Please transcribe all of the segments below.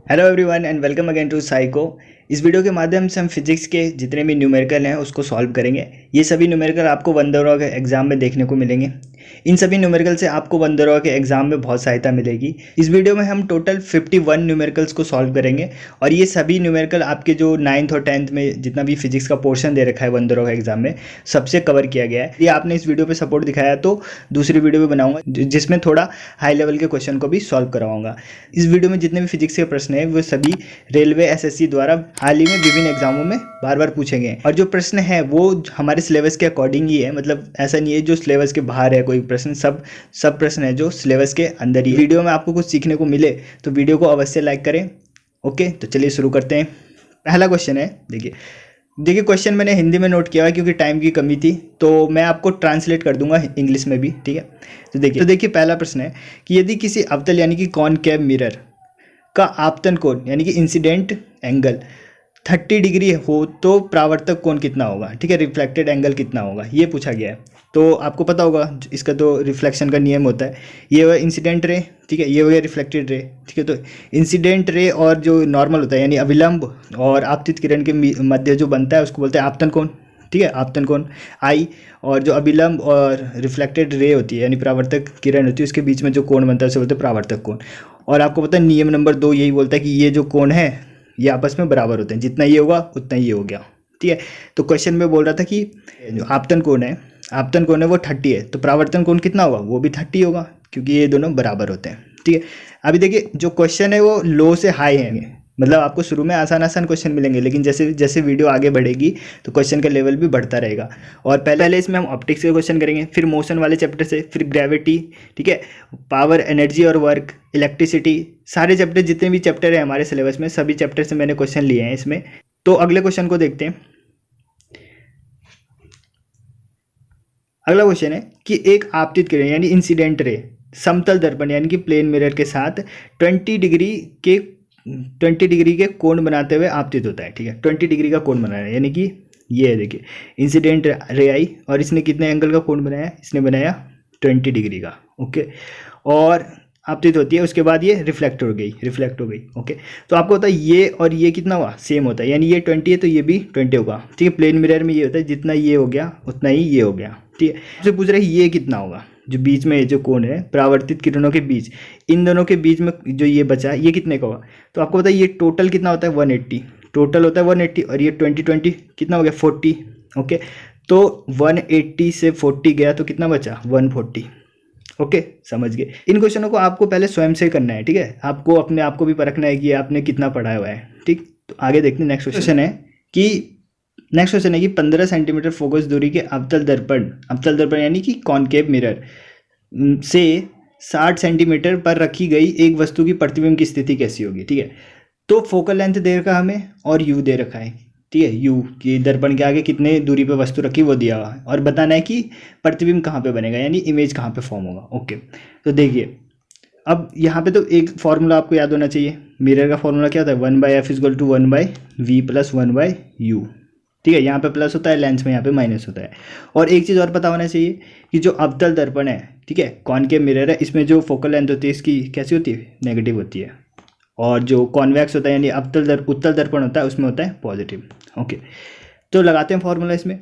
Hello everyone and welcome again to psycho. इस video के माध्यम से हम फिजिक्स के जितने भी न्यूमेरिकल हैं उसको सॉल्व करेंगे। ये सभी न्यूमेरिकल आपको वन दौरा के एग्जाम में देखने को मिलेंगे। इन सभी न्यूमेरिकल से आपको वन दौरा के एग्जाम में बहुत सहायता मिलेगी। इस वीडियो में हम टोटल 51 न्यूमेरिकल्स को सॉल्व करेंगे और ये सभी न्यूमेरिकल आपके जो 9th और 10th में जितना भी फिजिक्स का पोर्शन दे रखा है वन दौरा के एग्जाम में सबसे कवर किया गया है। ये आपने इस वीडियो पर सपोर्ट दिखाया तो दूसरी वीडियो भी बनाऊंगा जिसमें थोड़ा हाई लेवल के क्वेश्चन को भी सॉल्व करवाऊंगा। इस वीडियो में जितने भी फिजिक्स के प्रश्न हैं वो सभी रेलवे एसएससी द्वारा हाल ही में विभिन्न एग्जामों में बार बार पूछे गए और जो प्रश्न है वो हमारे सिलेबस के अकॉर्डिंग ही है। मतलब ऐसा नहीं है जो सिलेबस के बाहर है कोई प्रश्न, सब प्रश्न है जो सिलेबस के अंदर ही। वीडियो में आपको कुछ सीखने को मिले तो वीडियो को अवश्य लाइक करें। ओके, तो चलिए शुरू करते हैं। पहला क्वेश्चन है, देखिए क्वेश्चन मैंने हिंदी में नोट किया है क्योंकि टाइम की कमी थी, तो मैं आपको ट्रांसलेट कर दूंगा इंग्लिश में भी, ठीक है। तो देखिए पहला प्रश्न है कि यदि किसी अवतल यानी कि कॉनकेव मिरर का आपतन कोण यानी कि इंसिडेंट एंगल 30 डिग्री हो तो परावर्तक कोण कितना होगा, ठीक है, रिफ्लेक्टेड एंगल कितना होगा, ये पूछा गया है। तो आपको पता होगा इसका तो रिफ्लेक्शन का नियम होता है। ये हुआ इंसिडेंट रे, ठीक है, ये हो गया रिफ्लेक्टेड रे, ठीक है। तो इंसिडेंट रे और जो नॉर्मल होता है यानी अविलंब और आपतित किरण के मध्य जो बनता है उसको बोलते हैं आपतन कोण, ठीक है, आपतन कोण आई। और जो अभिलंब और रिफ्लेक्टेड रे होती है यानी परावर्तक किरण होती है उसके बीच में जो कोण बनता है उसे बोलते हैं परावर्तक कोण। और आपको पता है नियम नंबर 2 यही बोलता है कि ये जो कोण है ये आपस में बराबर होते हैं, जितना ये होगा उतना ये हो गया, ठीक है। तो क्वेश्चन में बोल रहा था कि जो आपतन कोण है वो 30 है, तो परावर्तन कोण कितना होगा, वो भी 30 होगा क्योंकि ये दोनों बराबर होते हैं, ठीक है। अभी देखिए जो क्वेश्चन है वो लो से हाई है, मतलब आपको शुरू में आसान क्वेश्चन मिलेंगे लेकिन जैसे जैसे वीडियो आगे बढ़ेगी तो क्वेश्चन का लेवल भी बढ़ता रहेगा। और पहले इसमें हम ऑप्टिक्स के क्वेश्चन करेंगे, फिर मोशन वाले चैप्टर से, फिर ग्रेविटी, ठीक है, पावर, एनर्जी और वर्क, इलेक्ट्रिसिटी, सारे चैप्टर जितने भी चैप्टर है हमारे सिलेबस में सभी चैप्टर से मैंने क्वेश्चन लिए हैं इसमें। तो अगले क्वेश्चन को देखते हैं। अगला क्वेश्चन है कि एक आपतित किरण यानी इंसिडेंट रे समतल दर्पण यानी कि प्लेन मिरर के साथ 20 डिग्री के कोण बनाते हुए आपतित होता है, ठीक है। 20 डिग्री का कोण बना रहा है यानी कि ये है, देखिए इंसिडेंट रे आई और इसने कितने एंगल का कोण बनाया, इसने बनाया 20 डिग्री का, ओके। और आपतित होती है, उसके बाद ये रिफ्लेक्ट हो गई, ओके। तो आपको होता है ये और ये कितना हुआ, सेम होता है, यानी ये 20 है तो ये भी 20 होगा, ठीक है। प्लेन मिरर में ये होता है जितना ये हो गया उतना ही ये हो गया, ठीक है। उससे पूछ रहे हैं ये कितना होगा, जो बीच में जो कोण है परावर्तित किरणों के बीच, इन दोनों के बीच में जो ये बचा ये कितने का होगा। तो आपको पता है ये टोटल कितना होता है 180, टोटल होता है 180 और ये 20 कितना हो गया 40, ओके। तो 180 से 40 गया तो कितना बचा 140, ओके, समझ गए। इन क्वेश्चनों को आपको पहले स्वयं से करना है, ठीक है, आपको अपने आप को भी परखना है कि आपने कितना पढ़ा हुआ है, ठीक। तो आगे देखते हैं। नेक्स्ट क्वेश्चन है कि 15 सेंटीमीटर फोकस दूरी के अवतल दर्पण यानी कि कॉनकेव मिरर से 60 सेंटीमीटर पर रखी गई एक वस्तु की प्रतिबिंब की स्थिति कैसी होगी, ठीक है। तो फोकल लेंथ दे रखा हमें और यू दे रखा है, ठीक है, यू की दर्पण के आगे कितने दूरी पे वस्तु रखी वो दिया हुआ है और बताना है कि प्रतिबिंब कहाँ पे बनेगा यानी इमेज कहाँ पे फॉर्म होगा, ओके। तो देखिए अब यहाँ पे तो एक फॉर्मूला आपको याद होना चाहिए, मिरर का फॉर्मूला क्या होता है 1/f = 1/v + 1/u, ठीक है। यहाँ पे प्लस होता है, लेंस में यहाँ पे माइनस होता है। और एक चीज़ और पता होना चाहिए कि जो अवतल दर्पण है, ठीक है, कॉनकेव मिरर है, इसमें जो फोकल लेंथ होती है इसकी कैसी होती है, नेगेटिव होती है। और जो कॉन्वेक्स होता है यानी उत्तल दर्पण होता है उसमें होता है पॉजिटिव, ओके। तो लगाते हैं फॉर्मूला इसमें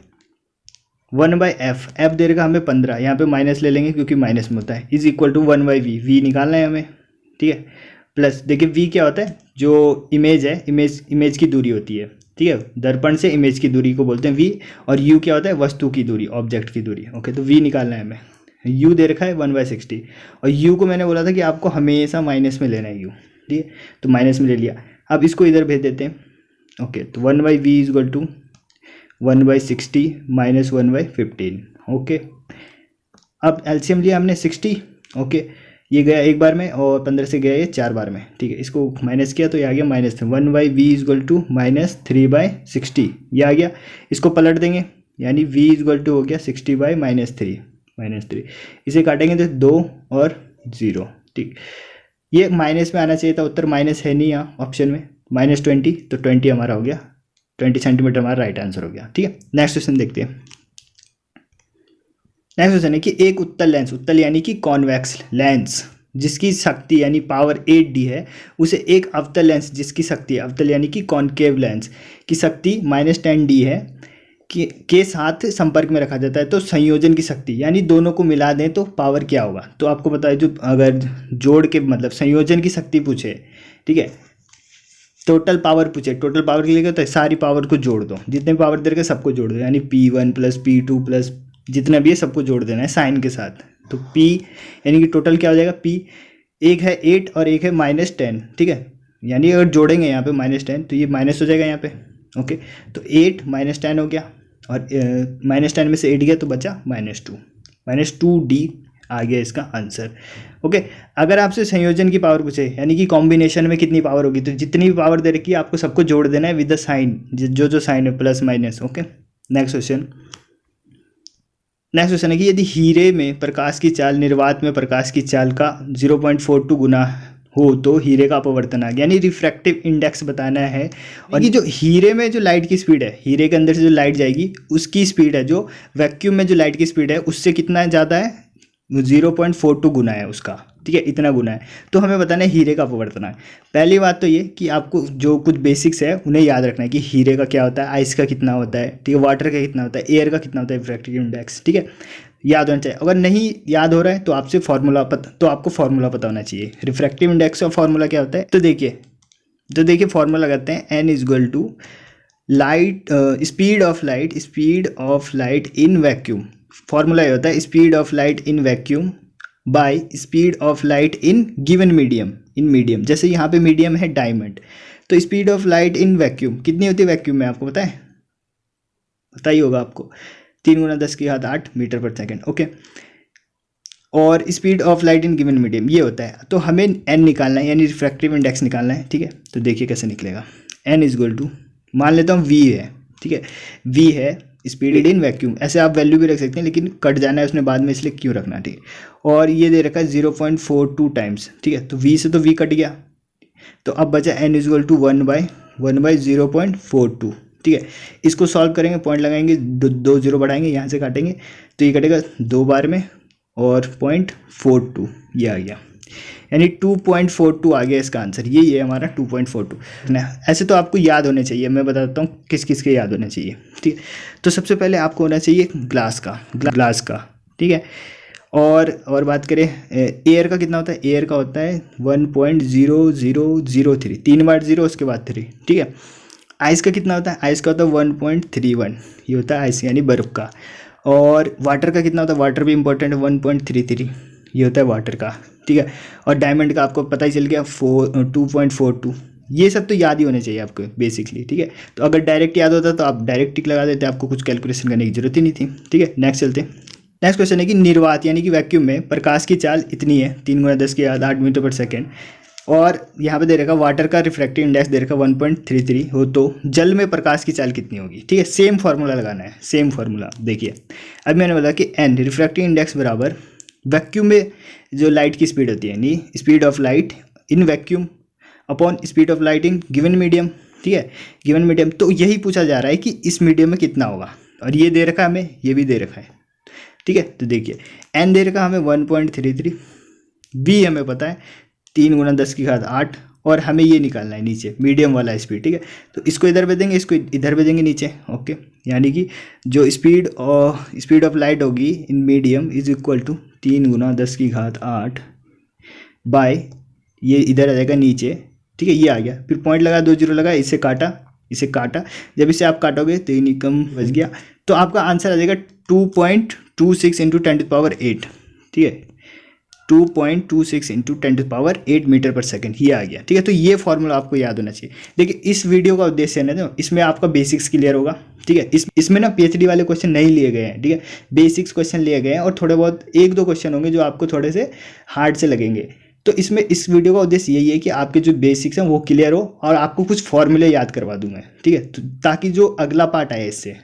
1/f, एफ दे रखा हमें 15, यहाँ पे माइनस ले लेंगे क्योंकि माइनस में होता है, = 1/v, v निकालना है हमें, ठीक है। प्लस देखिए v क्या होता है, जो इमेज है, इमेज की दूरी होती है, ठीक है, दर्पण से इमेज की दूरी को बोलते हैं v। और u क्या होता है, वस्तु की दूरी, ऑब्जेक्ट की दूरी, ओके। तो v निकालना है हमें, u दे रखा है 1/60 और u को मैंने बोला था कि आपको हमेशा माइनस में लेना है u, ठीक है, तो माइनस में ले लिया। अब इसको इधर भेज देते हैं, ओके। तो 1/v = 1/60 - 1/15, ओके। अब एलसीएम लिया हमने 60, ओके, ये गया एक बार में और 15 से गया ये 4 बार में, ठीक है। इसको माइनस किया तो ये आ गया -3, 1/v = -3/60, ये आ गया। इसको पलट देंगे यानी v = हो गया 60/-3, इसे काटेंगे तो 2 और 0, ठीक। ये माइनस में आना चाहिए था, उत्तर माइनस है नहीं यहाँ ऑप्शन में, -20, तो 20 हमारा हो गया, 20 सेंटीमीटर हमारा राइट आंसर हो गया, ठीक है। नेक्स्ट क्वेश्चन देखते हैं। नेक्स्ट क्वेश्चन है कि एक उत्तल यानी कि कॉन्वेक्स लेंस जिसकी शक्ति यानी पावर 8D है, उसे एक अवतल लेंस जिसकी शक्ति, अवतल यानी कि कॉनकेव लेंस की शक्ति -10D है के साथ संपर्क में रखा जाता है। तो संयोजन की शक्ति यानी दोनों को मिला दें तो पावर क्या होगा। तो आपको पता है जो अगर जोड़ के मतलब संयोजन की शक्ति पूछे, ठीक है, टोटल पावर पूछे, टोटल पावर के लिए क्या होता है, सारी पावर को जोड़ दो, जितने पावर दे रखे सबको जोड़ दो, यानी P1 + P2 + जितना भी है सबको जोड़ देना है साइन के साथ। तो P यानी कि टोटल क्या हो जाएगा, P एक है 8 और एक है -10, ठीक है, यानी अगर जोड़ेंगे यहाँ पे -10 तो ये माइनस हो जाएगा यहाँ पे, ओके। तो 8 - 10 हो गया और -10 में से 8 गया तो बचा -2D आ गया इसका आंसर, ओके। अगर आपसे संयोजन की पावर पूछे यानी कि कॉम्बिनेशन में कितनी पावर होगी, तो जितनी भी पावर दे रखी है आपको सबको जोड़ देना है विद द साइन, जो साइन है plus minus, okay. Next question है कि यदि हीरे में प्रकाश की चाल निर्वात में प्रकाश की चाल का 0.42 गुना हो तो हीरे का अपवर्तनांक यानी रिफ्रैक्टिव इंडेक्स बताना है। और ये जो हीरे में जो लाइट की स्पीड है, हीरे के अंदर से जो लाइट जाएगी उसकी स्पीड है जो वैक्यूम में जो लाइट की स्पीड है उससे कितना ज़्यादा है, 0.42 गुना है उसका, ठीक है, इतना गुना है। तो हमें बताना है हीरे का अपवर्तनांक। पहली बात तो ये कि आपको जो कुछ बेसिक्स है उन्हें याद रखना है कि हीरे का क्या होता है, आइस का कितना होता है, ठीक है, वाटर का कितना होता है, एयर का कितना होता है रिफ्रैक्टिव इंडेक्स, ठीक है, याद होना चाहिए। अगर नहीं याद हो रहा है तो आपको फार्मूला पता होना चाहिए। रिफ्रैक्टिव इंडेक्स का फार्मूला क्या होता है, तो देखिए फार्मूला लगाते हैं n = light speed of light in vacuum. Formula ये होता है speed of light in vacuum by speed of light in given medium. जैसे यहाँ पे मीडियम है डायमंड, तो speed of light in vacuum कितनी होती है वैक्यूम में, आपको पता है, पता ही होगा आपको, 3 × 10⁸ मीटर/सेकंड, ओके। और speed of light in given medium ये होता है। तो हमें n निकालना है यानी रिफ्रैक्टिव इंडेक्स निकालना है, ठीक है। तो देखिए कैसे निकलेगा, n = मान लेता हूँ v है, ठीक है, v है स्पीड इन वैक्यूम, ऐसे आप वैल्यू भी रख सकते हैं लेकिन कट जाना है उसने बाद में, इसलिए क्यों रखना, ठीक है। और ये दे रखा है 0.42 टाइम्स, ठीक है, तो v से तो v कट गया, तो अब बचा n = 1/0.42, ठीक है। इसको सॉल्व करेंगे, पॉइंट लगाएंगे, 2 0 बढ़ाएंगे, यहाँ से काटेंगे तो ये कटेगा 2 बार में और 0.42 ये आ गया, यानी 2.42 आ गया इसका आंसर। ये है हमारा 2.42 ना। ऐसे तो आपको याद होने चाहिए, मैं बताता हूँ किस किस के याद होने चाहिए, ठीक है। तो सबसे पहले आपको होना चाहिए ग्लास का, ठीक है। और बात करें एयर का कितना होता है, एयर का होता है 1.0003, 3 बार 0 उसके बाद 3, ठीक है। आइस का कितना होता है, आइस का होता है 1.31, ये होता है आइस यानी बर्फ़ का। और वाटर का कितना होता है, वाटर भी इंपॉर्टेंट है, 1.33, ये होता है वाटर का, ठीक है। और डायमंड का आपको पता ही चल गया 2.42। ये सब तो याद ही होने चाहिए आपको बेसिकली, ठीक है। तो अगर डायरेक्ट याद होता तो आप डायरेक्ट टिक लगा देते, आपको कुछ कैलकुलेशन करने की जरूरत ही नहीं थी, ठीक है। नेक्स्ट चलते हैं। नेक्स्ट क्वेश्चन है कि निर्वात यानी कि वैक्यूम में प्रकाश की चाल इतनी है 3 × 10⁸ मीटर/सेकंड, और यहाँ पे दे रखा वाटर का रिफ्रैक्टिव इंडेक्स दे रखा 1.33 हो तो जल में प्रकाश की चाल कितनी होगी, ठीक है। सेम फार्मूला लगाना है, सेम फार्मूला। देखिए अब मैंने बोला कि n रिफ्रैक्टिव इंडेक्स बराबर वैक्यूम में जो लाइट की स्पीड होती है यानी speed of light in vacuum upon speed of light in given medium, ठीक है, गिवन मीडियम। तो यही पूछा जा रहा है कि इस मीडियम में कितना होगा, और ये दे रखा है हमें, ये भी दे रखा है, ठीक है। तो देखिए n दे रखा हमें 1.33, b हमें पता है 3 × 10⁸, और हमें ये निकालना है नीचे मीडियम वाला स्पीड, ठीक है। तो इसको इधर भेजेंगे, इसको इधर भेजेंगे नीचे, ओके। यानी कि जो स्पीड ऑफ लाइट होगी in medium is equal to 3 × 10⁸ by ये इधर आ जाएगा नीचे, ठीक है, ये आ गया। फिर पॉइंट लगा, 2 0 लगा, इसे काटा, जब इसे आप काटोगे तो ये निकम बच गया। तो आपका आंसर आ जाएगा 2.26 × 10⁸, ठीक है, 2.26 × 10⁸ मीटर/सेकंड ये आ गया, ठीक है। तो ये फॉर्मूला आपको याद होना चाहिए। देखिए इस वीडियो का उद्देश्य है ना, इसमें आपका बेसिक्स क्लियर होगा, ठीक है। इसमें ना पीएचडी वाले क्वेश्चन नहीं लिए गए हैं, ठीक है, बेसिक्स क्वेश्चन लिए गए हैं, और थोड़े बहुत 1-2 क्वेश्चन होंगे जो आपको थोड़े से हार्ड से लगेंगे। तो इसमें इस वीडियो का उद्देश्य यही है कि आपके जो बेसिक्स हैं वो क्लियर हो, और आपको कुछ फॉर्मूले याद करवा दूँ मैं, ठीक है। तो ताकि जो अगला पार्ट आए इससे,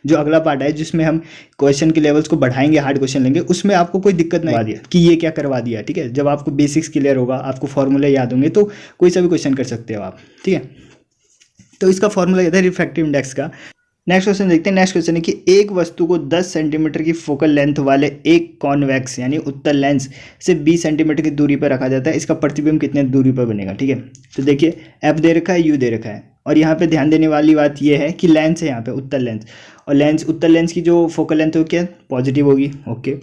जो अगला पार्ट है जिसमें हम क्वेश्चन के लेवल्स को बढ़ाएंगे, हार्ड क्वेश्चन लेंगे, उसमें आपको कोई दिक्कत नहीं आ दिया कि ये क्या करवा दिया, ठीक है। जब आपको बेसिक्स क्लियर होगा, आपको फॉर्मूले याद होंगे, तो कोई सा भी क्वेश्चन कर सकते हो आप, ठीक है। तो इसका फॉर्मूला ये था रिफ्रैक्टिव इंडेक्स का नेक्स्ट क्वेश्चन देखते हैं। नेक्स्ट क्वेश्चन है कि एक वस्तु को 10 सेंटीमीटर की फोकल लेंथ वाले एक कॉन्वेक्स यानी उत्तल लेंस से 20 सेंटीमीटर की दूरी पर रखा जाता है, इसका प्रतिबिंब कितने दूरी पर बनेगा। ठीक है, तो देखिए एफ दे रखा है, यू दे रखा है, और यहाँ पे ध्यान देने वाली बात यह है कि लेंस है यहाँ पे उत्तल लेंस, और लेंस उत्तल लेंस की जो फोकल लेंथ है वो क्या पॉजिटिव होगी। ओके,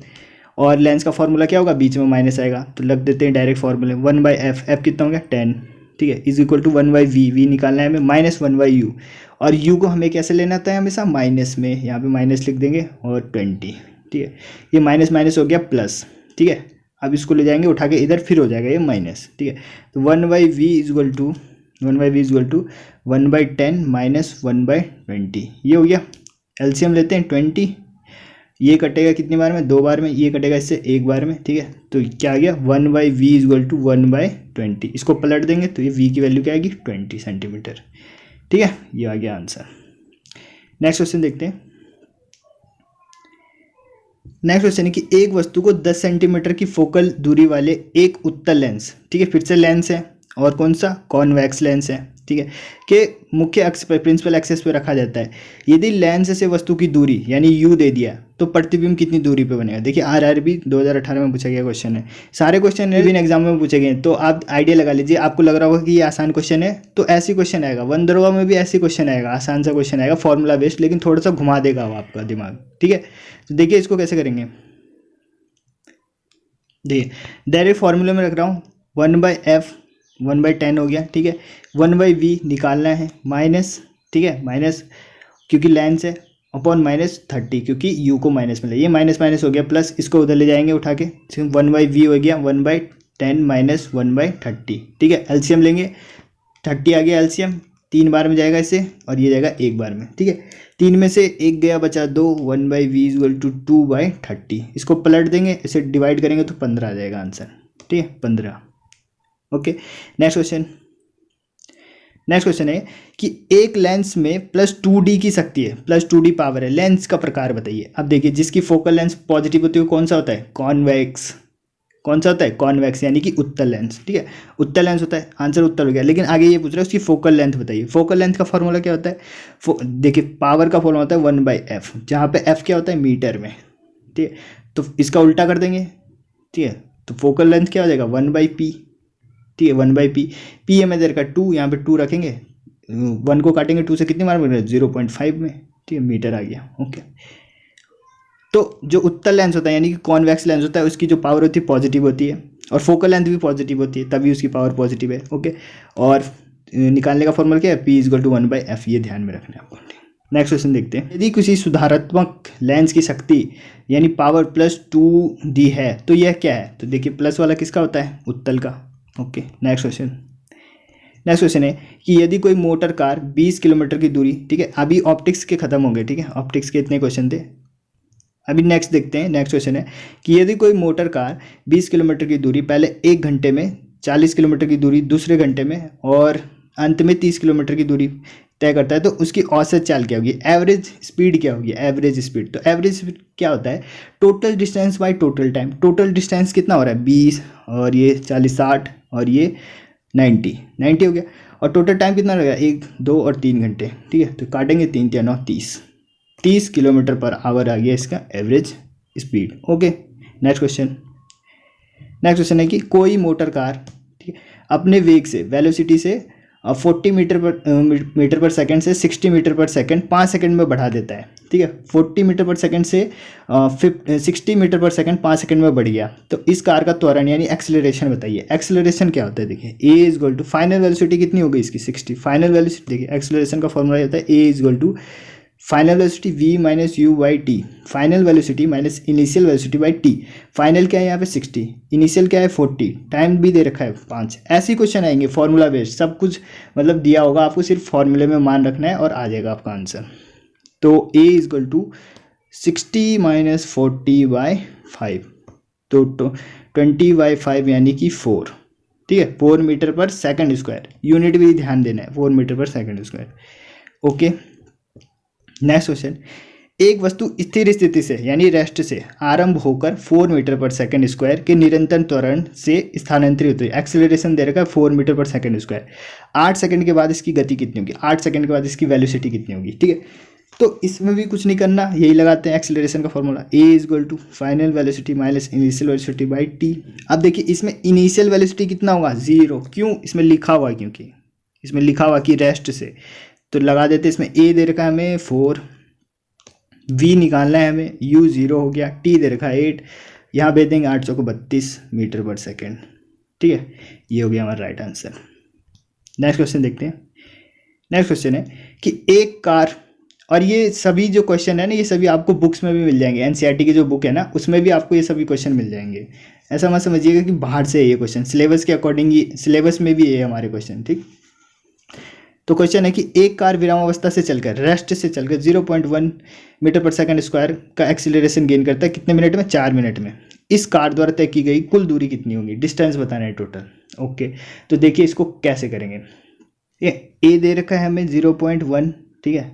और लेंस का फॉर्मूला क्या होगा, बीच में माइनस आएगा, तो लग देते हैं डायरेक्ट फॉर्मूले 1/f, एफ कितना हो गया 10, ठीक है, is equal to 1/v, we निकालना है हमें -1/u, और u को हमें कैसे लेना होता है हमेशा माइनस में, यहाँ पे माइनस लिख देंगे और 20, ठीक है, ये माइनस माइनस हो गया प्लस, ठीक है, अब इसको ले जाएंगे उठा के इधर, फिर हो जाएगा ये माइनस, ठीक है, तो 1/v is equal to 1/10 minus 1/20, ये हो गया। एलसीएम लेते हैं 20, ये कटेगा कितनी बार में, 2 बार में, ये कटेगा इससे 1 बार में, ठीक है, तो क्या आ गया 1/v इज इक्वल टू 1/20, इसको पलट देंगे तो ये v की वैल्यू क्या आएगी 20 सेंटीमीटर, ठीक है, ये आ गया आंसर। नेक्स्ट क्वेश्चन देखते हैं। नेक्स्ट क्वेश्चन है कि एक वस्तु को 10 सेंटीमीटर की फोकल दूरी वाले एक उत्तल लेंस, ठीक है, फिर से लेंस है और कौन सा कॉन्वेक्स लेंस है, ठीक है, के मुख्य अक्ष पर प्रिंसिपल एक्सिस पे रखा जाता है। यदि लेंस से वस्तु की दूरी यानी u दे दिया तो प्रतिबिंब कितनी दूरी पे बनेगा। देखिए RRB 2018 में पूछा गया क्वेश्चन है, सारे क्वेश्चन विभिन्न एग्जाम में पूछे गए, तो आप आइडिया लगा लीजिए, आपको लग रहा होगा कि ये आसान क्वेश्चन है, तो ऐसी क्वेश्चन आएगा, 15वां में भी ऐसी क्वेश्चन आएगा, आसान सा क्वेश्चन आएगा, फॉर्मूला बेस्ड, लेकिन थोड़ा सा घुमा देगा वो आपका दिमाग, ठीक है। तो देखिए इसको कैसे करेंगे, देखिए डायरेक्ट फॉर्मूले में रख रहा हूँ, 1/f 1/10 हो गया, ठीक है, 1/v निकालना है माइनस, ठीक है, माइनस क्योंकि लेंस है, अपॉन -30 क्योंकि u को माइनस में ले, ये माइनस माइनस हो गया प्लस, इसको उधर ले जाएंगे उठा के, 1/v हो गया 1/10 माइनस 1/30, ठीक है, एलसीएम लेंगे, 30 आ गया एलसीएम, 3 बार में जाएगा इसे और ये जाएगा 1 बार में, ठीक है, 3 में से 1 गया बचा 2, 1/v इज इक्वल टू 2/30, इसको पलट देंगे, इसे डिवाइड करेंगे तो 15 आ जाएगा आंसर, ठीक है, 15। Okay, next question. Next question है कि एक लेंस में +2d की शक्ति है, +2d पावर है, लेंस का प्रकार बताइए। अब देखिए जिसकी फोकल लेंथ पॉजिटिव होती है कौन सा होता है, कॉन्वेक्स, कौन सा होता है कॉन्वेक्स, यानी कि उत्तल लेंस, ठीक है, उत्तल लेंस होता है, आंसर उत्तल हो गया। लेकिन आगे ये पूछ रहा है उसकी फोकल लेंथ बताइए। फोकल लेंथ का फॉर्मूला क्या होता है, देखिए पावर का फॉर्मूला होता है 1/f, जहाँ पे f क्या होता है मीटर में, ठीक है, तो इसका उल्टा कर देंगे, ठीक है, तो फोकल लेंथ क्या हो जाएगा 1/p, ठीक है, 1/p, p हमें दे रखा 2, यहाँ पे 2 रखेंगे, 1 को काटेंगे 2 से कितनी बार मिल रहा है 0.5 में, ठीक है, मीटर आ गया। ओके, तो जो उत्तल लेंस होता है यानी कि कॉन्वेक्स लेंस होता है उसकी जो पावर होती है पॉजिटिव होती है, और फोकल लेंथ भी पॉजिटिव होती है, तभी उसकी पावर पॉजिटिव है। ओके, और निकालने का फॉर्मूला क्या है, p is equal to 1/f, ये ध्यान में रखना है आपको। नेक्स्ट क्वेश्चन देखते हैं। यदि किसी सुधारात्मक लेंस की शक्ति यानी पावर +2d है तो यह क्या है, तो देखिए प्लस वाला किसका होता है, उत्तल का। Okay, next question. Next question है कि यदि कोई मोटर कार 20 किलोमीटर की दूरी, ठीक है, अभी ऑप्टिक्स के खत्म होंगे, ठीक है, ऑप्टिक्स के इतने क्वेश्चन थे, अभी नेक्स्ट देखते हैं। नेक्स्ट क्वेश्चन है कि यदि कोई मोटर कार 20 किलोमीटर की दूरी पहले 1 घंटे में, 40 किलोमीटर की दूरी दूसरे घंटे में और अंत में 30 किलोमीटर की दूरी तय करता है तो उसकी औसत चाल क्या होगी, एवरेज स्पीड क्या होगी, एवरेज स्पीड। तो एवरेज स्पीड क्या होता है, total distance by total time. Total distance कितना हो रहा है 20 और ये 40 60 और ये 90 हो गया, और टोटल टाइम कितना लगेगा 1 2 और 3 घंटे, ठीक है, तो काटेंगे 3 3 9 30 किलोमीटर पर आवर आ गया इसका average speed. Okay, next question. Next question है कि कोई मोटर कार, ठीक है, अपने वेग से, वेलोसिटी से 40 मीटर पर सेकंड से 60 मीटर पर सेकंड 5 सेकंड में बढ़ा देता है, ठीक है, 40 मीटर पर सेकंड से 60 मीटर पर सेकंड 5 सेकंड में बढ़ गया, तो इस कार का त्वरण यानी एक्सेलरेशन बताइए। एक्सेलरेशन क्या होता है, देखिए a is equal to, final velocity कितनी होगी इसकी 60, फाइनल वेलोसिटी, देखिए एक्सेलरेशन का फॉर्मूला होता है a is equal to final velocity v minus U by T, final velocity minus initial velocity by T. Final क्या है यहाँ पे 60, इनिशियल क्या है 40, टाइम भी दे रखा है 5। ऐसे क्वेश्चन आएंगे फॉर्मूला बेस्ड, सब कुछ मतलब दिया होगा, आपको सिर्फ फॉर्मूले में मान रखना है और आ जाएगा आपका आंसर। तो a is equal to 60 minus 40/5, तो 20/5 यानी कि 4, ठीक है, 4 मीटर पर सेकंड स्क्वायर, यूनिट भी ध्यान देना है, 4 मीटर पर second square. Okay, next question. एक वस्तु स्थिर स्थिति से यानी रेस्ट से आरंभ होकर 4 मीटर पर सेकंड स्क्वायर के निरंतर त्वरण से स्थानांतरित हुई, एक्सेलरेशन दे रखा है 4 मीटर पर सेकंड स्क्वायर। 8 सेकंड के बाद इसकी गति कितनी होगी, 8 सेकंड के बाद इसकी वेलोसिटी कितनी होगी, ठीक है। तो इसमें भी कुछ नहीं करना, यही लगाते हैं एक्सेलरेशन का formula, A is equal to final velocity minus initial velocity by T. अब देखिए इसमें इनिशियल वेलोसिटी कितना होगा, 0। क्यों, इसमें लिखा हुआ है, क्योंकि इसमें लिखा हुआ कि रेस्ट से, तो लगा देते इसमें। ए दे रखा है हमें 4, वी निकालना है हमें, यू 0 हो गया, टी दे रखा है 8, यहाँ भेज देंगे 8 को 32 मीटर पर सेकेंड। ठीक है, ये हो गया हमारा राइट आंसर। नेक्स्ट क्वेश्चन देखते हैं। नेक्स्ट क्वेश्चन है कि एक कार, और ये सभी जो क्वेश्चन है ना, ये सभी आपको बुक्स में भी मिल जाएंगे, एनसीईआरटी की जो बुक है ना, उसमें भी आपको ये सभी क्वेश्चन मिल जाएंगे। ऐसा मत समझिएगा कि बाहर से है ये क्वेश्चन, सिलेबस के अकॉर्डिंग ही, सिलेबस में भी है हमारे क्वेश्चन। ठीक, तो क्वेश्चन है कि एक कार विरामावस्था से चलकर, रेस्ट से चलकर 0.1 मीटर पर सेकंड स्क्वायर का एक्सीलरेशन गेन करता है कितने मिनट में, 4 मिनट में। इस कार द्वारा तय की गई कुल दूरी कितनी होगी, डिस्टेंस बताना है टोटल। ओके, तो देखिए इसको कैसे करेंगे। ए दे रखा है हमें 0.1, ठीक है,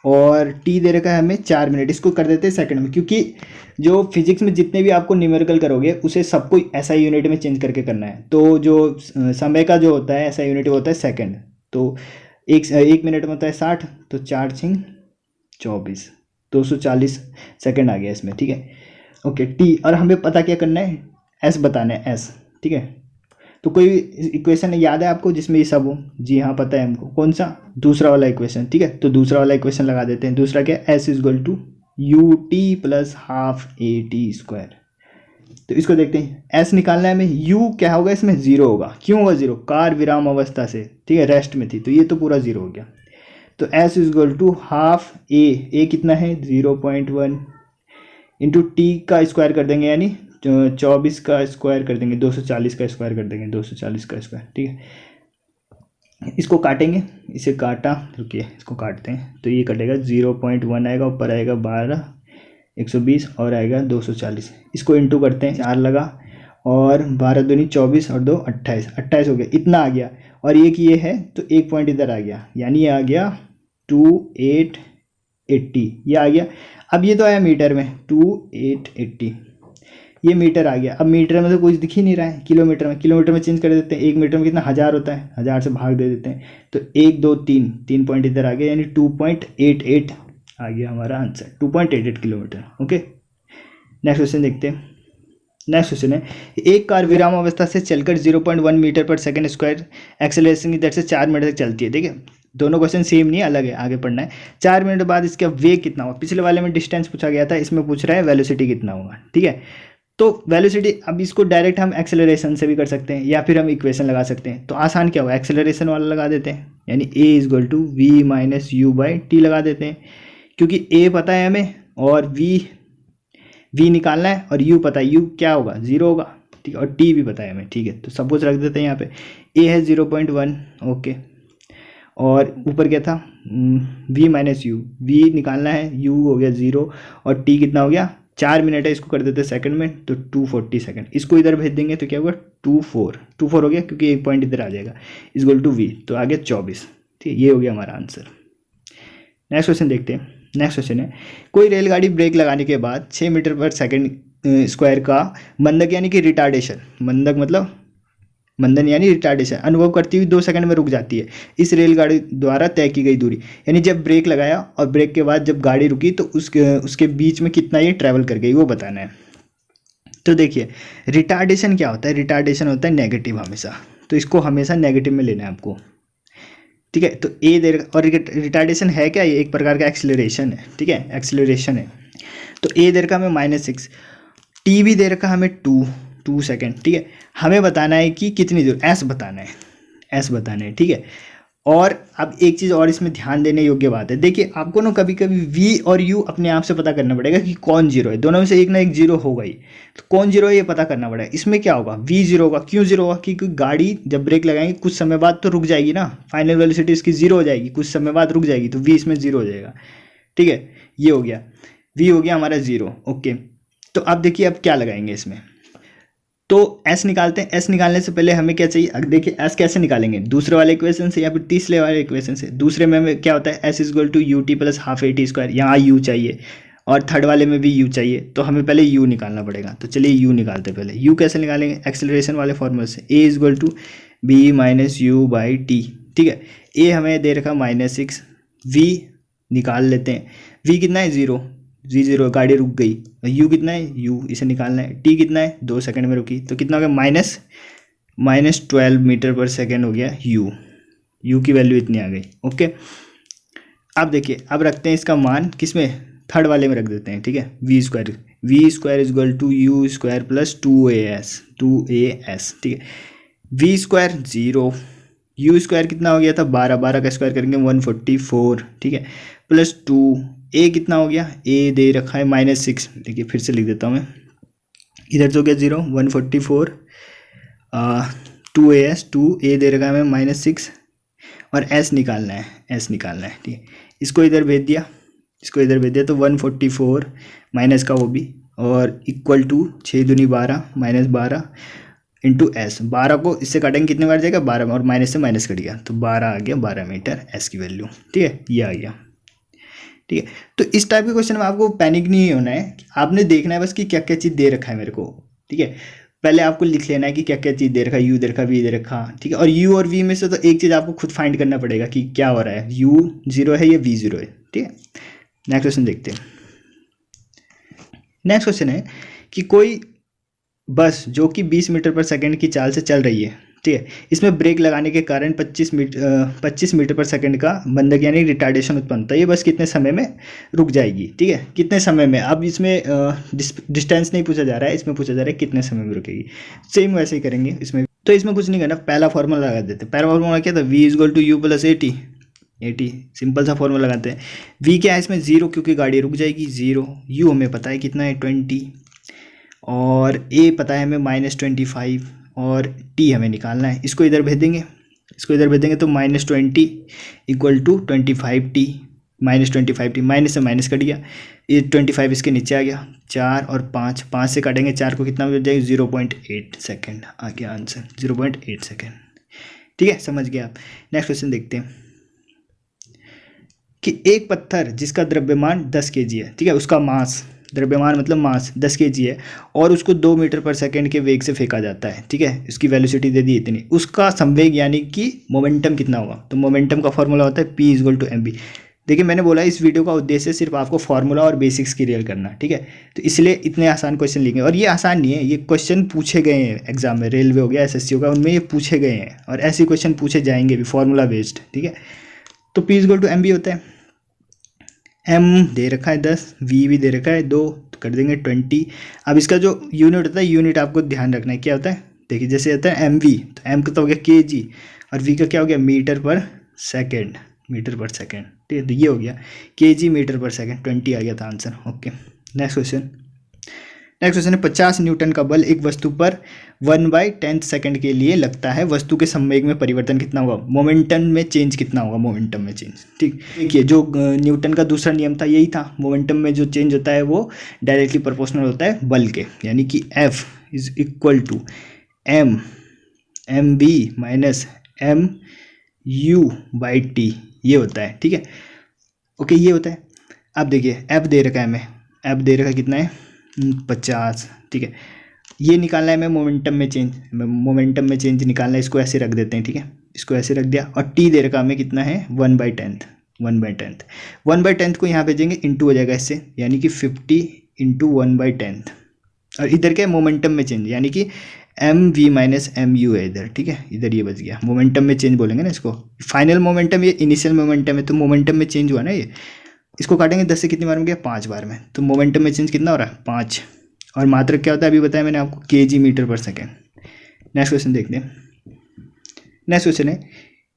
और टी दे रखा है हमें 4 मिनट। इसको कर देते हैं सेकंड में, क्योंकि जो फिजिक्स में जितने भी आपको न्यूमेरिकल करोगे उसे सबको ऐसा यूनिट में चेंज करके करना है। तो जो समय का जो होता है ऐसा यूनिट होता है सेकंड। तो एक मिनट में होता है 60, तो 4 6 24, 240 सेकंड आ गया इसमें। ठीक है, ओके, टी, और हमें पता क्या करना है, एस बताना है, एस। ठीक है, तो कोई इक्वेशन याद है आपको जिसमें ये सब हो? जी हाँ, पता है हमको। कौन सा, दूसरा वाला इक्वेशन। ठीक है, तो दूसरा वाला इक्वेशन लगा देते हैं। दूसरा क्या, S is equal to U T plus half A T square. तो इसको देखते हैं, एस निकालना है हमें, यू क्या होगा इसमें, 0 होगा। क्यों होगा 0, कार विराम अवस्था से, ठीक है, रेस्ट में थी, तो ये तो पूरा 0 हो गया। तो S is equal to half A कितना है 0.1 इंटू टी का स्क्वायर कर देंगे, यानी 24 का स्क्वायर कर देंगे, 240 का स्क्वायर कर देंगे, 240 का स्क्वायर। ठीक है, इसको काटेंगे, इसे काटा, रुकिए इसको काटते हैं, तो ये कटेगा 0.1 आएगा, ऊपर आएगा 12, 120 और आएगा 240। इसको इंटू करते हैं, 4 लगा, और 12 दूनी 24 और 2 28, 28 हो गया, इतना आ गया। और ये है तो एक पॉइंट इधर आ गया, यानी ये आ गया 2880, ये आ गया। अब ये तो आया मीटर में 2880, ये मीटर आ गया। अब मीटर में तो कुछ दिख ही नहीं रहा है, किलोमीटर में चेंज कर देते हैं। एक मीटर में कितना, 1000 होता है, 1000 से भाग दे देते हैं, तो 1 2 3 पॉइंट इधर आ गया, यानी 2.88 आ गया हमारा answer, 2.88 kilometre. Okay, next question देखते हैं। नेक्स्ट क्वेश्चन है, एक कार विराम अवस्था से चलकर 0.1 मीटर पर सेकंड स्क्वायर एक्सेलरेशन की दर से 4 मिनट तक चलती है। ठीक है, दोनों क्वेश्चन सेम नहीं है, अलग है, आगे पढ़ना है। 4 मिनट बाद इसका वेग कितना होगा, पिछले वाले में डिस्टेंस पूछा गया था, इसमें पूछ रहा है वेलोसिटी कितना होगा। ठीक है, तो वेलोसिटी, अब इसको डायरेक्ट हम एक्सेलरेशन से भी कर सकते हैं, या फिर हम इक्वेशन लगा सकते हैं। तो आसान क्या होगा, एक्सेलरेशन वाला लगा देते हैं, यानी A is equal to V minus U by T लगा देते हैं, क्योंकि ए पता है हमें और वी निकालना है, और यू पता है, यू क्या होगा, 0 होगा। ठीक है, और टी भी पता है हमें। ठीक है, तो सब कुछ रख देते हैं यहाँ पे। ए है 0.1, ओके, और ऊपर क्या था, वी माइनस यू, वी निकालना है, यू हो गया 0, और टी कितना हो गया, 4 मिनट है, इसको कर देते हैं सेकंड में, तो 240 सेकंड। इसको इधर भेज देंगे तो क्या होगा, 24 हो गया, क्योंकि एक पॉइंट इधर आ जाएगा, इज इक्वल टू वी, तो आ गया 24। ठीक है, ये हो गया हमारा आंसर। नेक्स्ट क्वेश्चन देखते हैं। नेक्स्ट क्वेश्चन है, कोई रेलगाड़ी ब्रेक लगाने के बाद 6 मीटर पर सेकंड स्क्वायर का मंदक यानी कि रिटार्डेशन, मंदक मतलब मंदन यानी रिटार्डेशन अनुभव करती हुई 2 सेकंड में रुक जाती है इस रेलगाड़ी द्वारा तय की गई दूरी। यानी जब ब्रेक लगाया और ब्रेक के बाद जब गाड़ी रुकी तो उसके बीच में कितना ये ट्रैवल कर गई, वो बताना है। तो देखिए, रिटार्डेशन क्या होता है, रिटार्डेशन होता है नेगेटिव हमेशा, तो इसको हमेशा नेगेटिव में लेना है आपको। ठीक है, तो ए दे, और रिटार्डेशन है क्या, ये एक प्रकार का एक्सेलरेशन है। ठीक है, एक्सेलरेशन है। तो ए दे रखा हमें -6, टी भी दे रखा हमें 2 सेकेंड। ठीक है, हमें बताना है कि कितनी दूर, एस बताना है। ठीक है, और अब एक चीज़ और इसमें ध्यान देने योग्य बात है, देखिए आपको ना कभी कभी वी और यू अपने आप से पता करना पड़ेगा कि कौन 0 है, दोनों में से एक ना एक 0 होगा ही, तो कौन 0 है ये पता करना पड़ेगा। इसमें क्या होगा, वी 0 होगा। क्यों 0 होगा, क्योंकि गाड़ी जब ब्रेक लगाएंगे कुछ समय बाद तो रुक जाएगी ना, फाइनल वेलोसिटी इसकी 0 हो जाएगी, कुछ समय बाद रुक जाएगी, तो वी इसमें 0 हो जाएगा। ठीक है, ये हो गया, वी हो गया हमारा 0। ओके, तो अब देखिए अब क्या लगाएंगे इसमें, तो एस निकालते हैं। एस निकालने से पहले हमें क्या चाहिए, देखिए एस कैसे निकालेंगे, दूसरे वाले इक्वेशन से या फिर तीसरे वाले इक्वेशन से। दूसरे में हमें क्या होता है, S is equal to U T plus half A T square, यहाँ यू चाहिए, और थर्ड वाले में भी यू चाहिए, तो हमें पहले यू निकालना पड़ेगा। तो चलिए यू निकालते हैं पहले। यू कैसे निकालेंगे, एक्सेलरेशन वाले फॉर्मूले से, A is equal to B minus U by T. ठीक है, ए हमें दे रखा -6, वी निकाल लेते हैं। v कितना है 0, v0 गाड़ी रुक गई। u कितना है u, इसे निकालना है। t कितना है 2 सेकंड में रुकी, तो कितना हो गया -12 मीटर पर सेकंड हो गया u की वैल्यू इतनी आ गई। ओके, अब देखिए, अब रखते हैं इसका मान किसमें, थर्ड वाले में रख देते हैं, ठीक है। v square is equal to u square plus 2as, ठीक है। v स्क्वायर 0, u स्क्वायर कितना हो गया था 12 का स्क्वायर करेंगे 144, ठीक है, प्लस 2, a कितना हो गया, a दे रखा है -6, देखिए फिर से लिख देता हूँ मैं, इधर तो हो गया 0, 144, 2as, 2a दे रखा है हमें -6, और s निकालना है, ठीक है। इसको इधर भेज दिया तो 144 माइनस का वो भी, और इक्वल टू 6 दूनी 12 -12 इंटू एस। 12 को इससे काटेंगे कितने बार जाएगा 12 में, और माइनस से माइनस कट गया तो 12 आ गया 12 मीटर एस की वैल्यू, ठीक है, ये आ गया, ठीक है। तो इस टाइप के क्वेश्चन में आपको पैनिक नहीं होना है, आपने देखना है बस कि क्या क्या चीज़ दे रखा है मेरे को, ठीक है। पहले आपको लिख लेना है कि क्या क्या चीज़ दे रखा है, यू दे रखा, वी दे रखा, ठीक है। और यू और वी में से तो एक चीज़ आपको खुद फाइंड करना पड़ेगा कि क्या हो रहा है, यू 0 है या वी 0 है, ठीक है। नेक्स्ट क्वेश्चन देखते हैं। नेक्स्ट क्वेश्चन है कि कोई बस जो कि 20 मीटर पर सेकंड की चाल से चल रही है, ठीक है, इसमें ब्रेक लगाने के कारण 25 मीटर पर सेकंड का मंदक यानी रिटार्डेशन उत्पन्न होता है। ये बस कितने समय में रुक जाएगी, ठीक है, कितने समय में। अब इसमें डिस्टेंस नहीं पूछा जा रहा है, इसमें पूछा जा रहा है कितने समय में रुकेगी। सेम वैसे ही करेंगे इसमें, तो इसमें कुछ नहीं करना, पहला फॉर्मूला लगा देते हैं। पहला फॉर्मूला क्या था, v = u + 80, सिंपल सा फॉर्मूला लगाते हैं। v क्या है इसमें 0, क्योंकि गाड़ी रुक जाएगी 0, u हमें पता है कितना है 20, और a पता है हमें -25, और t हमें निकालना है। इसको इधर भेज देंगे तो -20 = 25t, -25t, माइनस से माइनस कट गया, ये 25 इसके नीचे आ गया, 4 और 5 से काटेंगे 4 को, कितना मिल जाएगा 0.8 सेकेंड आ गया आंसर, 0.8 सेकेंड, ठीक है, समझ गए आप। नेक्स्ट क्वेश्चन देखते हैं कि एक पत्थर जिसका द्रव्यमान 10 kg है, ठीक है, उसका मास, द्रव्यमान मतलब मास 10 kg है, और उसको 2 मीटर पर सेकंड के वेग से फेंका जाता है, ठीक है, इसकी वेलोसिटी दे दी इतनी, उसका संवेग यानी कि मोमेंटम कितना होगा। तो मोमेंटम का फॉर्मूला होता है P = mv। देखिए मैंने बोला इस वीडियो का उद्देश्य सिर्फ आपको फार्मूला और बेसिक्स क्लियर करना, ठीक है, तो इसलिए इतने आसान क्वेश्चन लिखेंगे। और ये आसान नहीं है, ये क्वेश्चन पूछे गए हैं एग्जाम में, रेलवे हो गया, एसएससी होगा, उनमें ये पूछे गए हैं, और ऐसे क्वेश्चन पूछे जाएंगे भी फार्मूला बेस्ड, ठीक है। तो P = mv होता है, m दे रखा है 10, v भी दे रखा है 2, तो कर देंगे 20। अब इसका जो यूनिट होता है, यूनिट आपको ध्यान रखना है क्या होता है, देखिए जैसे होता है mv, तो m का तो हो गया kg, और v का क्या हो गया मीटर पर सेकेंड, ठीक है, तो ये हो गया kg मीटर पर सेकेंड, 20 आ गया था आंसर। ओके, नेक्स्ट क्वेश्चन है 50 न्यूटन का बल एक वस्तु पर 1/10 सेकंड के लिए लगता है, वस्तु के संवेग में परिवर्तन कितना होगा, मोमेंटम में चेंज कितना होगा, मोमेंटम में चेंज, ठीक। देखिए जो न्यूटन का दूसरा नियम था यही था, मोमेंटम में जो चेंज होता है वो डायरेक्टली प्रोपोर्शनल होता है बल के, यानी कि F = mv - mu/t, ये होता है, ठीक है। ओके, ये होता है। अब देखिए F दे रखा है हमें, F दे रखा है कितना है 50, ठीक है, ये निकालना है हमें मोमेंटम में चेंज निकालना है, इसको ऐसे रख देते हैं, ठीक है, इसको ऐसे रख दिया, और t दे रखा हमें कितना है 1/10 को यहाँ भेजेंगे, इंटू हो जाएगा इससे, यानी कि 50 × 1/10, और इधर क्या है मोमेंटम में चेंज, यानी कि mv - mu है इधर, ठीक है, इधर ये बच गया, मोमेंटम में चेंज बोलेंगे ना इसको। फाइनल मोमेंटम ये इनिशियल मोमेंटम है, तो मोमेंटम में चेंज हुआ ना ये, इसको काटेंगे 10 से कितनी बार में गया 5 बार में, तो मोमेंटम में चेंज कितना हो रहा है 5, और मात्रक क्या होता है अभी बताया मैंने आपको kg मीटर पर सेकेंड। नेक्स्ट क्वेश्चन देखते हैं। नेक्स्ट क्वेश्चन है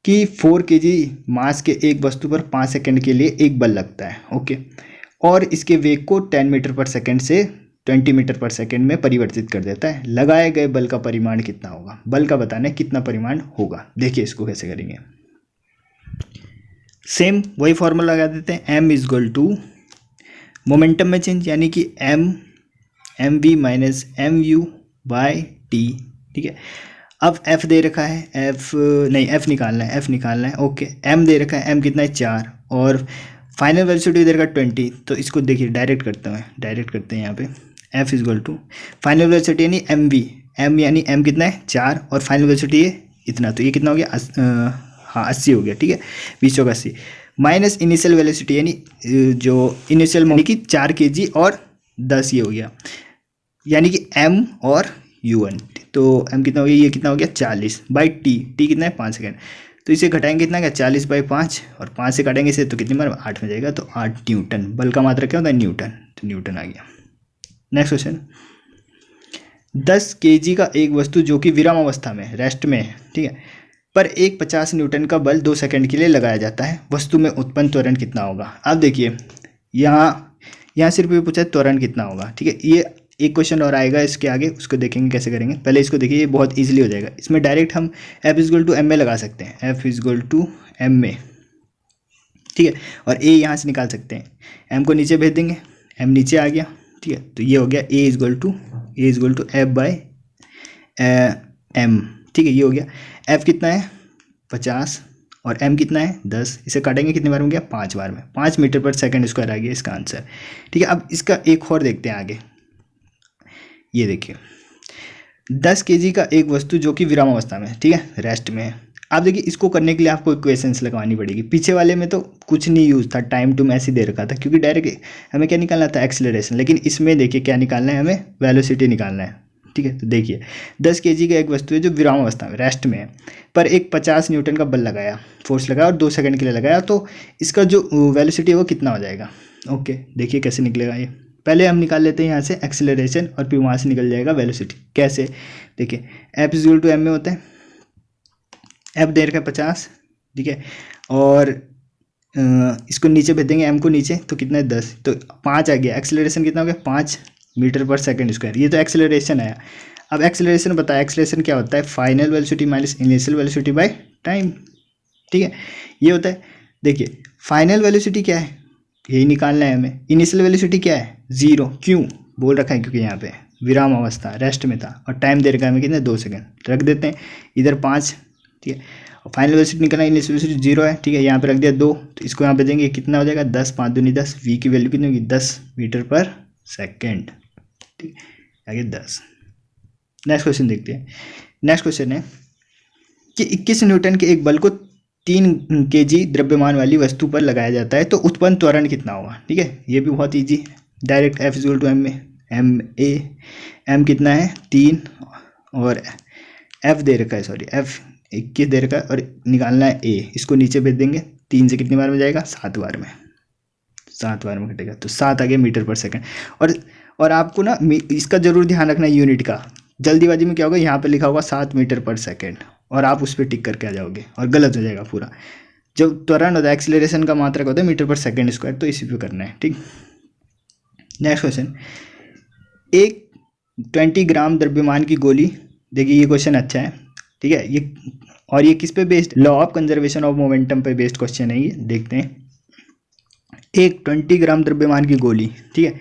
कि 4 kg मास के एक वस्तु पर 5 सेकंड के लिए एक बल लगता है, ओके, और इसके वेग को 10 मीटर पर सेकंड से 20 मीटर पर सेकंड में परिवर्तित कर देता है। लगाए गए बल का परिमाण कितना होगा, बल का बताना है कितना परिमाण होगा। देखिए इसको कैसे करेंगे, सेम वही फॉर्मूला लगा देते हैं, m = मोमेंटम में चेंज, यानी कि mv - mu/t, ठीक है। अब f दे रखा है, f निकालना है, ओके, m दे रखा है, m कितना है 4, और फाइनल वेलोसिटी दे रखा है 20, तो इसको देखिए डायरेक्ट करते हैं यहाँ पे, f = फाइनल वेलोसिटी यानी mv, m यानी m कितना है 4, और फाइनल वेलोसिटी है इतना, तो ये कितना हो गया 80 हो गया, ठीक है, 20 × 80 माइनस इनिशियल वेलोसिटी यानी जो इनिशियल यानी कि 4 kg और 10 ये हो गया, यानी कि m और u1। तो m कितना हो गया, ये कितना हो गया 40 बाई t कितना है 5 सेकेंड। तो इसे घटाएंगे कितना क्या 40 बाई 5 और 5 से काटेंगे इसे तो कितनी बार 8 में जाएगा, तो 8 न्यूटन। बल का मात्रा क्या होता है न्यूटन, तो न्यूटन आ गया। नेक्स्ट क्वेश्चन, 10 kg का एक वस्तु जो कि विराम अवस्था में रेस्ट में है, ठीक है, पर एक 50 न्यूटन का बल 2 सेकंड के लिए लगाया जाता है, वस्तु में उत्पन्न त्वरण कितना होगा। अब देखिए यहाँ सिर्फ ये पूछा है त्वरण कितना होगा, ठीक है। ये एक क्वेश्चन और आएगा इसके आगे, उसको देखेंगे कैसे करेंगे। पहले इसको देखिए, ये बहुत इजीली हो जाएगा। इसमें डायरेक्ट हम F=ma लगा सकते हैं, F=ma, ठीक है, और a यहाँ से निकाल सकते हैं। m को नीचे भेज देंगे, m नीचे आ गया, ठीक है, तो ये हो गया a=F/m, ठीक है, ये हो गया। f कितना है 50 और m कितना है 10, इसे काटेंगे कितनी बार हो गया 5 बार में, 5 मीटर पर सेकंड स्क्वायर आ गया इसका आंसर, ठीक है। अब इसका एक और देखते हैं आगे। ये देखिए 10 kg का एक वस्तु जो कि विराम अवस्था में, ठीक है, रेस्ट में है। आप देखिए इसको करने के लिए आपको इक्वेशंस लगवानी पड़ेगी। पीछे वाले में तो कुछ नहीं यूज था, टाइम टू ऐसे दे रखा था, क्योंकि डायरेक्ट हमें क्या निकालना था एक्सेलरेशन। लेकिन इसमें देखिए क्या निकालना है, हमें वेलोसिटी निकालना है, ठीक है। तो देखिए 10 kg का एक वस्तु है जो विराम अवस्था में रेस्ट में है, पर एक 50 न्यूटन का बल लगाया, फोर्स लगाया और 2 सेकंड के लिए लगाया, तो इसका जो वेलोसिटी है वो कितना हो जाएगा। ओके, देखिए कैसे निकलेगा ये। पहले हम निकाल लेते हैं यहाँ से एक्सेलरेशन और फिर वहाँ से निकल जाएगा वेलोसिटी। कैसे, देखिए F=ma में होता है, F दे रखा है 50, ठीक है, और इसको नीचे भेज देंगे m को नीचे, तो कितना है 10, तो 5 आ गया। एक्सेलरेशन कितना हो गया 5 मीटर पर सेकंड स्क्वायर, ये तो एक्सेलरेशन आया। अब एक्सेलरेशन बताया, एक्सेलरेशन क्या होता है final velocity minus initial velocity by time, ठीक है, ये होता है। देखिए फाइनल वेलोसिटी क्या है, यही निकालना है हमें। इनिशियल वेलोसिटी क्या है 0, क्यों बोल रखा है, क्योंकि यहाँ पे विराम अवस्था रेस्ट में था, और टाइम दे रखा है हमें कितने 2 सेकंड। रख देते हैं इधर 5, ठीक है, और फाइनल वेलोसिटी निकलना, इनिशियल वेलोसिटी 0 है, ठीक है, यहाँ पे रख दिया 2, तो इसको यहाँ पे देंगे कितना हो जाएगा 10, 5 दूनी 10, v की वैल्यू कितनी होगी 10 मीटर पर सेकेंड, ठीक है, आगे 10। नेक्स्ट क्वेश्चन देखते हैं। नेक्स्ट क्वेश्चन है कि 21 न्यूटन के एक बल को 3 kg द्रव्यमान वाली वस्तु पर लगाया जाता है, तो उत्पन्न त्वरण कितना होगा, ठीक है। ये भी बहुत ईजी, डायरेक्ट F=ma, m कितना है 3 और f दे रखा है, सॉरी f 21 दे रखा है, और निकालना है a, इसको नीचे भेज देंगे। 3 से कितनी बार में जाएगा 7 बार में, 7 बार में घटेगा, तो 7 आ गया मीटर पर सेकंड। और आपको ना इसका जरूर ध्यान रखना है यूनिट का। जल्दीबाजी में क्या होगा, यहाँ पे लिखा होगा 7 मीटर पर सेकंड और आप उस पर टिक करके आ जाओगे और गलत हो जाएगा पूरा। जब त्वरण होता है एक्सीलरेशन का मात्रक होता है मीटर पर सेकंड स्क्वायर, तो इसी पे करना है, ठीक। नेक्स्ट क्वेश्चन, एक 20 ग्राम द्रव्यमान की गोली, देखिए ये क्वेश्चन अच्छा है, ठीक है, ये किस पे based, law of conservation of momentum पे बेस्ड क्वेश्चन है ये। देखते हैं, एक 20 ग्राम द्रव्यमान की गोली, ठीक है,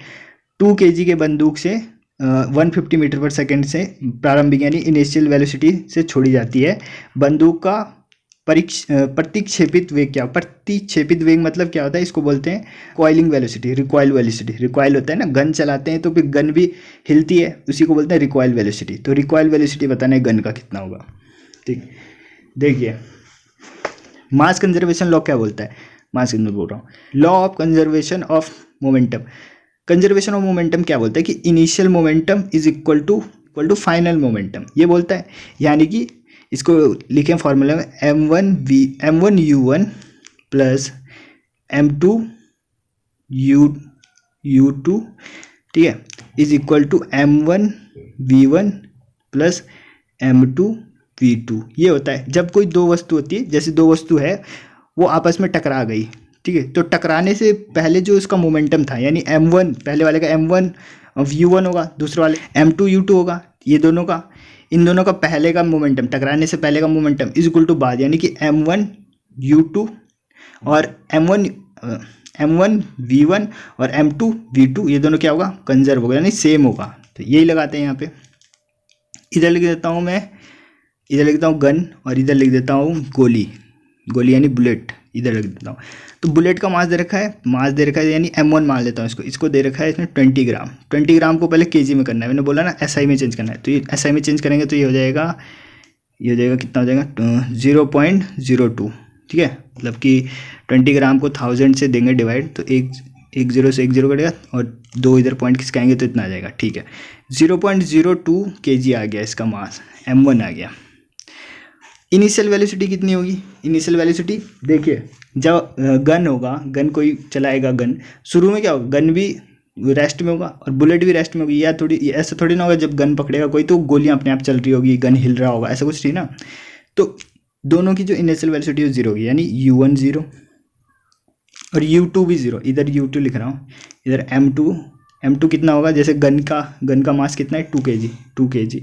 2 kg के बंदूक से 150 मीटर पर सेकंड से प्रारंभिक यानी इनिशियल वेलोसिटी से छोड़ी जाती है। बंदूक का प्रतिक्षेपित वेग क्या, प्रतिक्षेपित वेग मतलब क्या होता है, इसको बोलते हैं coiling velocity, recoil velocity. Recoil होता है ना, गन चलाते हैं तो फिर गन भी हिलती है, उसी को बोलते हैं रिकॉइल वेलोसिटी। तो रिकॉइल वेलोसिटी बताना है गन का कितना होगा, ठीक। देखिए मास कंजर्वेशन लॉ क्या बोलता है, मास कंजर्वेशन बोल रहा हूँ, law of conservation of momentum. Conservation of momentum क्या बोलता है कि initial momentum is equal to final momentum, ये बोलता है। यानी कि इसको लिखें फॉर्मूला में m1u1 प्लस m2u2, ठीक है, is equal to m1v1 plus m2v2। ये होता है जब कोई दो वस्तु होती है, जैसे दो वस्तु है वो आपस में टकरा गई, ठीक है, तो टकराने से पहले जो इसका मोमेंटम था, यानी m1 पहले वाले का m1v1 होगा, दूसरे वाले m2u2 होगा, ये दोनों का, इन दोनों का पहले का मोमेंटम, टकराने से पहले का मोमेंटम इज इक्वल टू बाद, यानी कि m1u2 और m1v1 और m2v2 ये दोनों क्या होगा, कंजर्व होगा, यानी सेम होगा। तो यही लगाते हैं यहाँ पे। इधर लिख देता हूँ मैं, इधर लिख देता हूँ गन और इधर लिख देता हूँ गोली यानी बुलेट, इधर रख देता हूँ। तो बुलेट का मास दे रखा है यानी m1 मान लेता हूँ इसको दे रखा है इसमें 20 ग्राम। 20 ग्राम को पहले kg में करना है, मैंने बोला ना SI में चेंज करना है, तो ये SI में चेंज करेंगे तो ये हो जाएगा कितना हो जाएगा 0.02, ठीक है, मतलब कि 20 ग्राम को 1000 से देंगे डिवाइड, तो एक जीरो से एक जीरो कटेगा और 2 इधर पॉइंट खिसकाएंगे तो इतना आ जाएगा। ठीक है, 0.02 kg आ गया इसका मास, m1 आ गया। इनिशियल वेलोसिटी कितनी होगी? इनिशियल वेलोसिटी देखिए, जब गन होगा, गन कोई चलाएगा, गन शुरू में क्या होगा, गन भी रेस्ट में होगा और बुलेट भी रेस्ट में होगी। या थोड़ी ऐसा थोड़ी ना होगा जब गन पकड़ेगा कोई तो गोलियां अपने आप चल रही होगी, गन हिल रहा होगा, ऐसा कुछ नहीं ना। तो दोनों की जो इनिशियल वेलोसिटी है 0 होगी, यानी u1 0 और u2 भी 0। इधर u2 लिख रहा हूँ, इधर m2 कितना होगा, जैसे गन का मास कितना है 2 kg,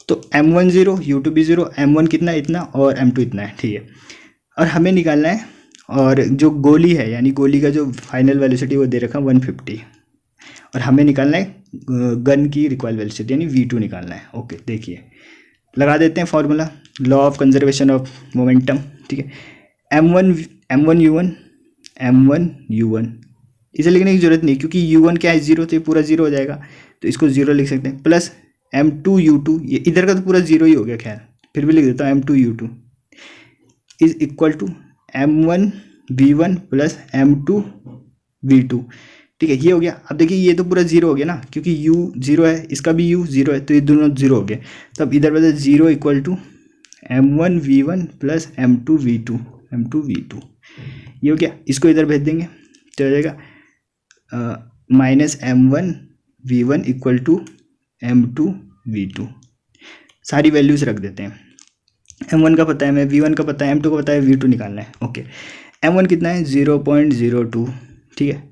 तो m1 0, u2 भी 0, m1 कितना इतना और m2 इतना है। ठीक है, और हमें निकालना है, और जो गोली है यानी गोली का जो फाइनल वेलोसिटी वो दे रखा है 150, और हमें निकालना है गन की रिकॉइल वेलोसिटी यानी v2 निकालना है। ओके, देखिए लगा देते हैं formula, law of conservation of momentum. ठीक है, m1 u1 इसे लिखने की जरूरत नहीं, क्योंकि u1 क्या है 0, तो ये पूरा 0 हो जाएगा, तो इसको 0 लिख सकते हैं, प्लस m2 u2, ये इधर का तो पूरा 0 ही हो गया, खैर फिर भी लिख देता हूँ m2 u2 is equal to m1 v1 plus m2 v2। ठीक है, ये हो गया। अब देखिए ये तो पूरा 0 हो गया ना, क्योंकि u 0 है, इसका भी u 0 है, तो ये दोनों 0 हो गए। तो अब इधर बता 0 equal to m1 v1 plus m2 v2 ये हो गया। इसको इधर भेज देंगे तो हो जाएगा minus m1 v1 equal to m2 v2। सारी वैल्यूज रख देते हैं, m1 का पता है हमें, v1 का पता है, m2 का पता है, v2 निकालना है। ओके, m1 कितना है 0.02, ठीक है,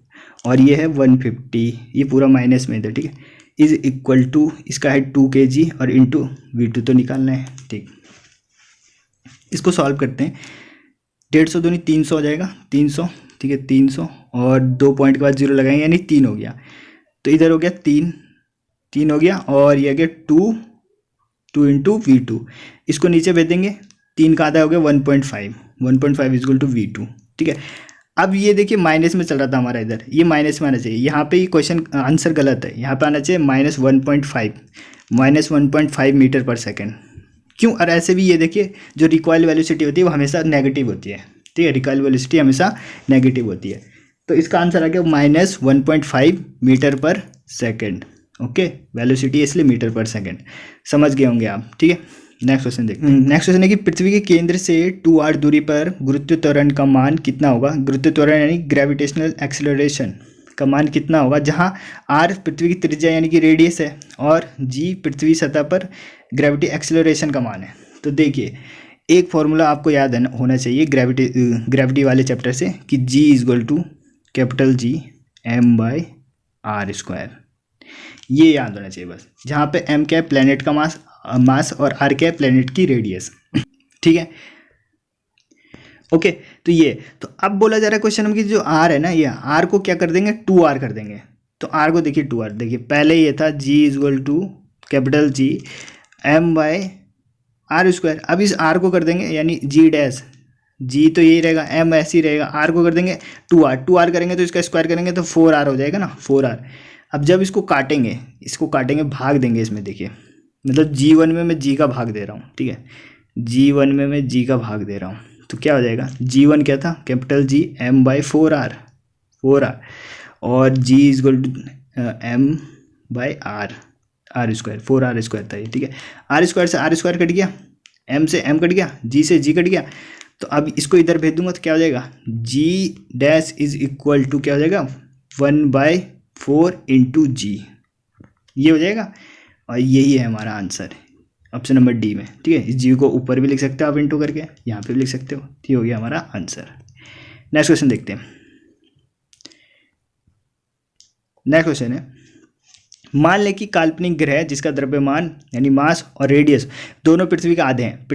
और ये है 150, ये पूरा माइनस में इधर। ठीक है, इज इक्वल टू इसका है 2 kg और इंटू v2 तो निकालना है। ठीक, इसको सॉल्व करते हैं, 150 दूनी 300 हो जाएगा, 300। ठीक है, 300 और 2 पॉइंट के बाद 0 लगाएंगे यानी 3 हो गया, तो इधर हो गया 3 हो गया, और ये आ गया 2 इंटू v2। इसको नीचे भेज देंगे, 3 का आधा हो गया 1.5 इज इक्वल टू v2। ठीक है, अब ये देखिए माइनस में चल रहा था हमारा, इधर ये माइनस में आना चाहिए, यहाँ पे ये क्वेश्चन आंसर गलत है, यहाँ पे आना चाहिए -1.5 मीटर पर सेकेंड। क्यों? और ऐसे भी ये देखिए जो रिकॉइल वेलोसिटी होती है वो हमेशा नेगेटिव होती है। ठीक है, रिकॉइल वेलोसिटी हमेशा नेगेटिव होती है, तो इसका आंसर आ गया -1.5 मीटर पर सेकेंड। ओके, वेलोसिटी इसलिए मीटर पर सेकेंड, समझ गए होंगे आप। ठीक है, नेक्स्ट क्वेश्चन देखते हैं। नेक्स्ट क्वेश्चन है कि पृथ्वी के केंद्र से 2r दूरी पर गुरुत्व त्वरण का मान कितना होगा? गुरुत्व त्वरण यानी ग्रेविटेशनल एक्सेलरेशन का मान कितना होगा, जहां r पृथ्वी की त्रिज्या यानी कि रेडियस है और g पृथ्वी सतह पर ग्रेविटी एक्सेलरेशन का मान है। तो देखिए एक फॉर्मूला आपको याद होना चाहिए ग्रेविटी वाले चैप्टर से कि g is equal to capital G m/r², ये याद होना चाहिए बस, जहाँ पे m क्या है प्लेनेट का मास और r क्या है प्लेनेट की रेडियस। ठीक है, ओके, तो ये तो अब बोला जा रहा है क्वेश्चन में कि जो r है ना, ये r को क्या कर देंगे 2r कर देंगे। तो r को देखिए 2r, देखिए पहले ये था g is equal to capital G m/r², अब इस r को कर देंगे यानी g डैश, g तो यही रहेगा, m ऐसे ही रहेगा, r को कर देंगे 2r करेंगे तो इसका स्क्वायर करेंगे तो 4r हो जाएगा ना, 4r। अब जब इसको काटेंगे भाग देंगे इसमें, देखिए मतलब g1 में मैं g का भाग दे रहा हूँ। ठीक है, g1 में मैं g का भाग दे रहा हूँ, तो क्या हो जाएगा, g1 क्या था कैपिटल G m/4r और g is equal to m/r, r², 4r² था ये। ठीक है, r² से r² कट गया, m से m कट गया, g से g कट गया, तो अब इसको इधर भेज दूंगा तो क्या हो जाएगा, g dash is equal to क्या हो जाएगा 1/4 इंटू जी, ये हो जाएगा, और यही है हमारा आंसर ऑप्शन नंबर डी में। ठीक है, इस जी को ऊपर भी लिख सकते हो आप इंटू करके, यहाँ पे भी लिख सकते हो, ये हो गया हमारा आंसर। नेक्स्ट क्वेश्चन देखते हैं। नेक्स्ट क्वेश्चन है, मान लें कि काल्पनिक ग्रह जिसका द्रव्यमान यानी मास और रेडियस दोनों पृथ्वी का आधे हैं,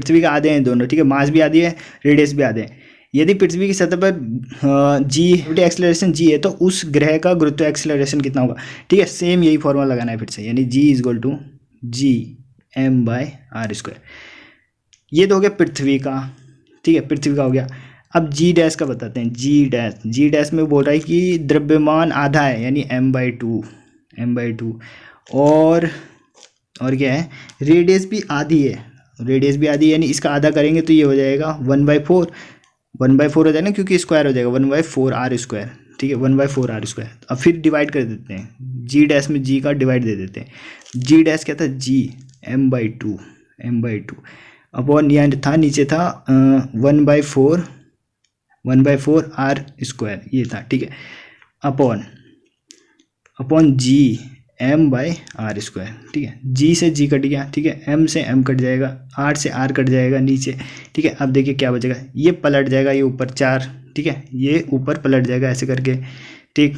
दोनों। ठीक है, मास भी आधी है, रेडियस भी आधे हैं। यदि पृथ्वी की सतह पर जी एक्सेलरेशन जी है तो उस ग्रह का गुरुत्व एक्सेलरेशन कितना होगा? ठीक है, सेम यही फॉर्मूला लगाना है फिर से, यानी जी इजगल टू जी m/r²। ये तो हो गया पृथ्वी का। ठीक है, पृथ्वी का हो गया। अब जी डैश का बताते हैं, जी डैश में बोल रहा है कि द्रव्यमान आधा है यानी m/2 और क्या है, रेडियस भी आधी है, रेडियस भी आधी, यानी इसका आधा करेंगे तो ये हो जाएगा 1/4, 1/4 हो जाएगा क्योंकि स्क्वायर हो जाएगा 1/4 आर स्क्वायर, ठीक है 1/4 आर स्क्वायर। अब फिर डिवाइड कर देते हैं, जी डैश में जी का डिवाइड दे देते हैं, जी डैश क्या था जी m/2 अपॉन यहाँ था नीचे था 1/4 आर स्क्वायर ये था, ठीक है, अपॉन जी m/r स्क्वायर, ठीक है, जी से जी कट गया, ठीक है, m से m कट जाएगा, r से r कट जाएगा नीचे, ठीक है। अब देखिए क्या बचेगा, ये पलट जाएगा, ये ऊपर 4, ठीक है, ये ऊपर पलट जाएगा ऐसे करके, ठीक,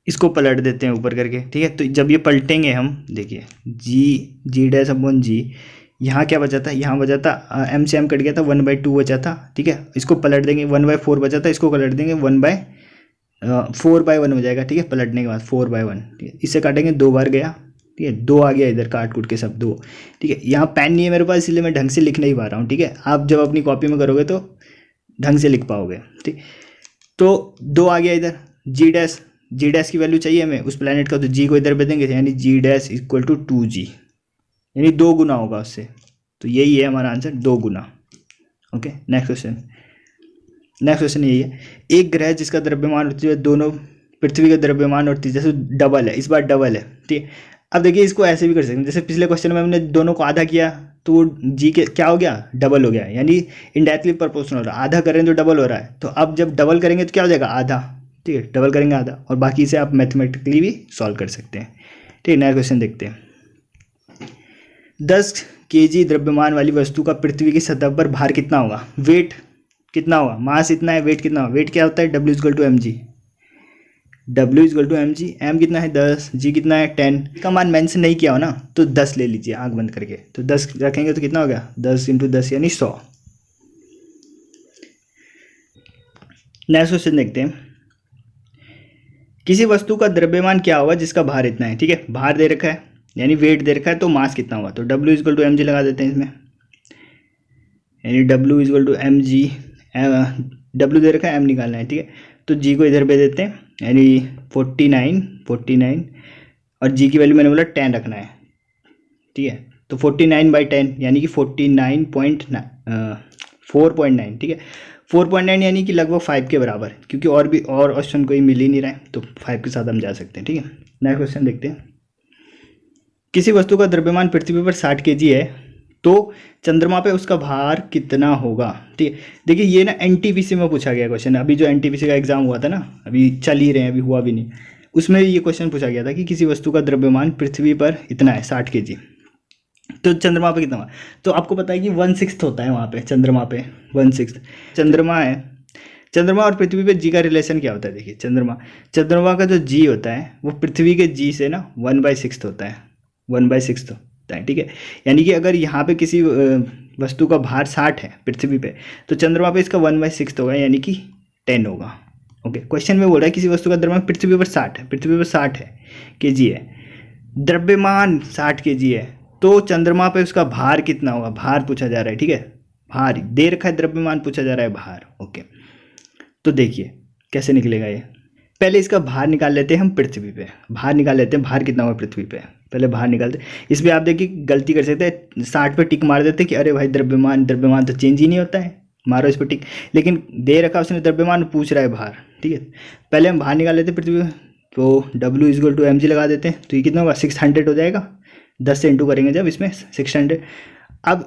इसको पलट देते हैं ऊपर करके, ठीक है। तो जब ये पलटेंगे हम, देखिए जी डैश अपॉन जी, यहाँ क्या बचा था, यहाँ बचा था m से m कट गया था 1/2 बचा था, ठीक है, इसको पलट देंगे 1/4 बचा था, इसको पलट देंगे 4/1 हो जाएगा, ठीक है, पलटने के बाद 4/1, ठीक है, इससे काटेंगे 2 बार गया, ठीक है, 2 आ गया इधर काट कूट के सब 2, ठीक है। यहाँ पेन नहीं है मेरे पास इसलिए मैं ढंग से लिख नहीं पा रहा हूँ, ठीक है, आप जब अपनी कॉपी में करोगे तो ढंग से लिख पाओगे, ठीक। तो 2 आ गया इधर, जी डैश की वैल्यू चाहिए हमें उस प्लैनेट का, तो जी को इधर भेजेंगे, यानी जी डैश इक्वल टू 2g, यानी 2 गुना होगा उससे, तो यही है हमारा आंसर, 2 गुना। ओके, नेक्स्ट क्वेश्चन यही है, एक ग्रह जिसका द्रव्यमान और तीव्रता दोनों पृथ्वी का द्रव्यमान और तीव्रता से डबल है, इस बार डबल है, ठीक है। अब देखिए इसको ऐसे भी कर सकते हैं, जैसे पिछले क्वेश्चन में हमने दोनों को आधा किया तो वो जी के क्या हो गया, डबल हो गया, यानी इनडायरेक्टली प्रोपोर्शनल हो रहा है, आधा करेंगे तो डबल हो रहा है, तो अब जब डबल करेंगे तो क्या हो जाएगा, आधा, ठीक है, डबल करेंगे आधा, और बाकी से आप मैथमेटिकली भी सॉल्व कर सकते हैं, ठीक है। नया क्वेश्चन देखते हैं, 10 kg द्रव्यमान वाली वस्तु का पृथ्वी की सतह पर भार कितना होगा, वेट कितना होगा, मास इतना है, वेट कितना होगा, वेट क्या होता है, W = mg, m कितना है 10, g कितना है 10, का मान मेंशन नहीं किया हो ना तो 10 ले लीजिए आंख बंद करके, तो 10 रखेंगे तो कितना हो गया, 10 × 10 यानी 100। नेक्स्ट क्वेश्चन देखते हैं, किसी वस्तु का द्रव्यमान क्या होगा जिसका भार इतना है, ठीक है, भार दे रखा है यानी वेट दे रखा है, तो मास कितना होगा, तो W = mg लगा देते हैं इसमें, यानी W = mg, W दे रखा है, m निकालना है, ठीक है, तो g को इधर भेज देते हैं, यानी 49 और g की वैल्यू मैंने बोला 10 रखना है, ठीक है, तो 49/10 यानी कि 4.9, ठीक है, 4.9 यानी कि लगभग 5 के बराबर, क्योंकि और ऑप्शन कोई मिल ही नहीं रहा है, तो 5 के साथ हम जा सकते हैं, ठीक है। नेक्स्ट क्वेश्चन देखते हैं, किसी वस्तु का द्रव्यमान पृथ्वी पर 60 kg है तो चंद्रमा पे उसका भार कितना होगा, ठीक है। देखिए ये ना NTPC में पूछा गया क्वेश्चन, अभी जो NTPC का एग्जाम हुआ था ना, अभी चल ही रहे हैं, अभी हुआ भी नहीं, उसमें ये क्वेश्चन पूछा गया था कि किसी वस्तु का द्रव्यमान पृथ्वी पर इतना है 60 kg, तो चंद्रमा पे कितना हुआ, तो आपको पता है कि 1/6 होता है वहाँ पे, चंद्रमा पे 1/6 चंद्रमा है। चंद्रमा और पृथ्वी पे जी का रिलेशन क्या होता है, देखिए चंद्रमा का जो जी होता है वो पृथ्वी के जी से ना 1/6 होता है, 1/6 होता है, ठीक है, यानी कि अगर यहाँ पे किसी वस्तु का भार 60 है पृथ्वी पे, तो चंद्रमा पे इसका 1/6 होगा, यानी कि 10 होगा। ओके, क्वेश्चन में बोल रहा है किसी वस्तु का द्रव्यमान पृथ्वी पर 60 है, kg है, द्रव्यमान 60 kg है, तो चंद्रमा पे उसका भार कितना होगा, भार पूछा जा रहा है, ठीक है, भार दे रखा है, द्रव्यमान पूछा जा रहा है, भार। ओके, तो देखिए कैसे निकलेगा ये, पहले इसका भार निकाल लेते हैं हम पृथ्वी पे, भार निकाल लेते हैं, भार कितना होगा पृथ्वी पे, पहले भार निकालते हैं। इसमें आप देखिए गलती कर सकते हैं, 60 पे टिक मार देते कि अरे भाई द्रव्यमान तो चेंज ही नहीं होता है, मारो इस पर टिक, लेकिन दे रखा उसने द्रव्यमान, पूछ रहा है भार, ठीक है। पहले हम भार निकाल लेते हैं पृथ्वी पे, तो W = mg लगा देते हैं, तो ये कितना होगा 600 हो जाएगा, 10 से इंटू करेंगे जब इसमें 600। अब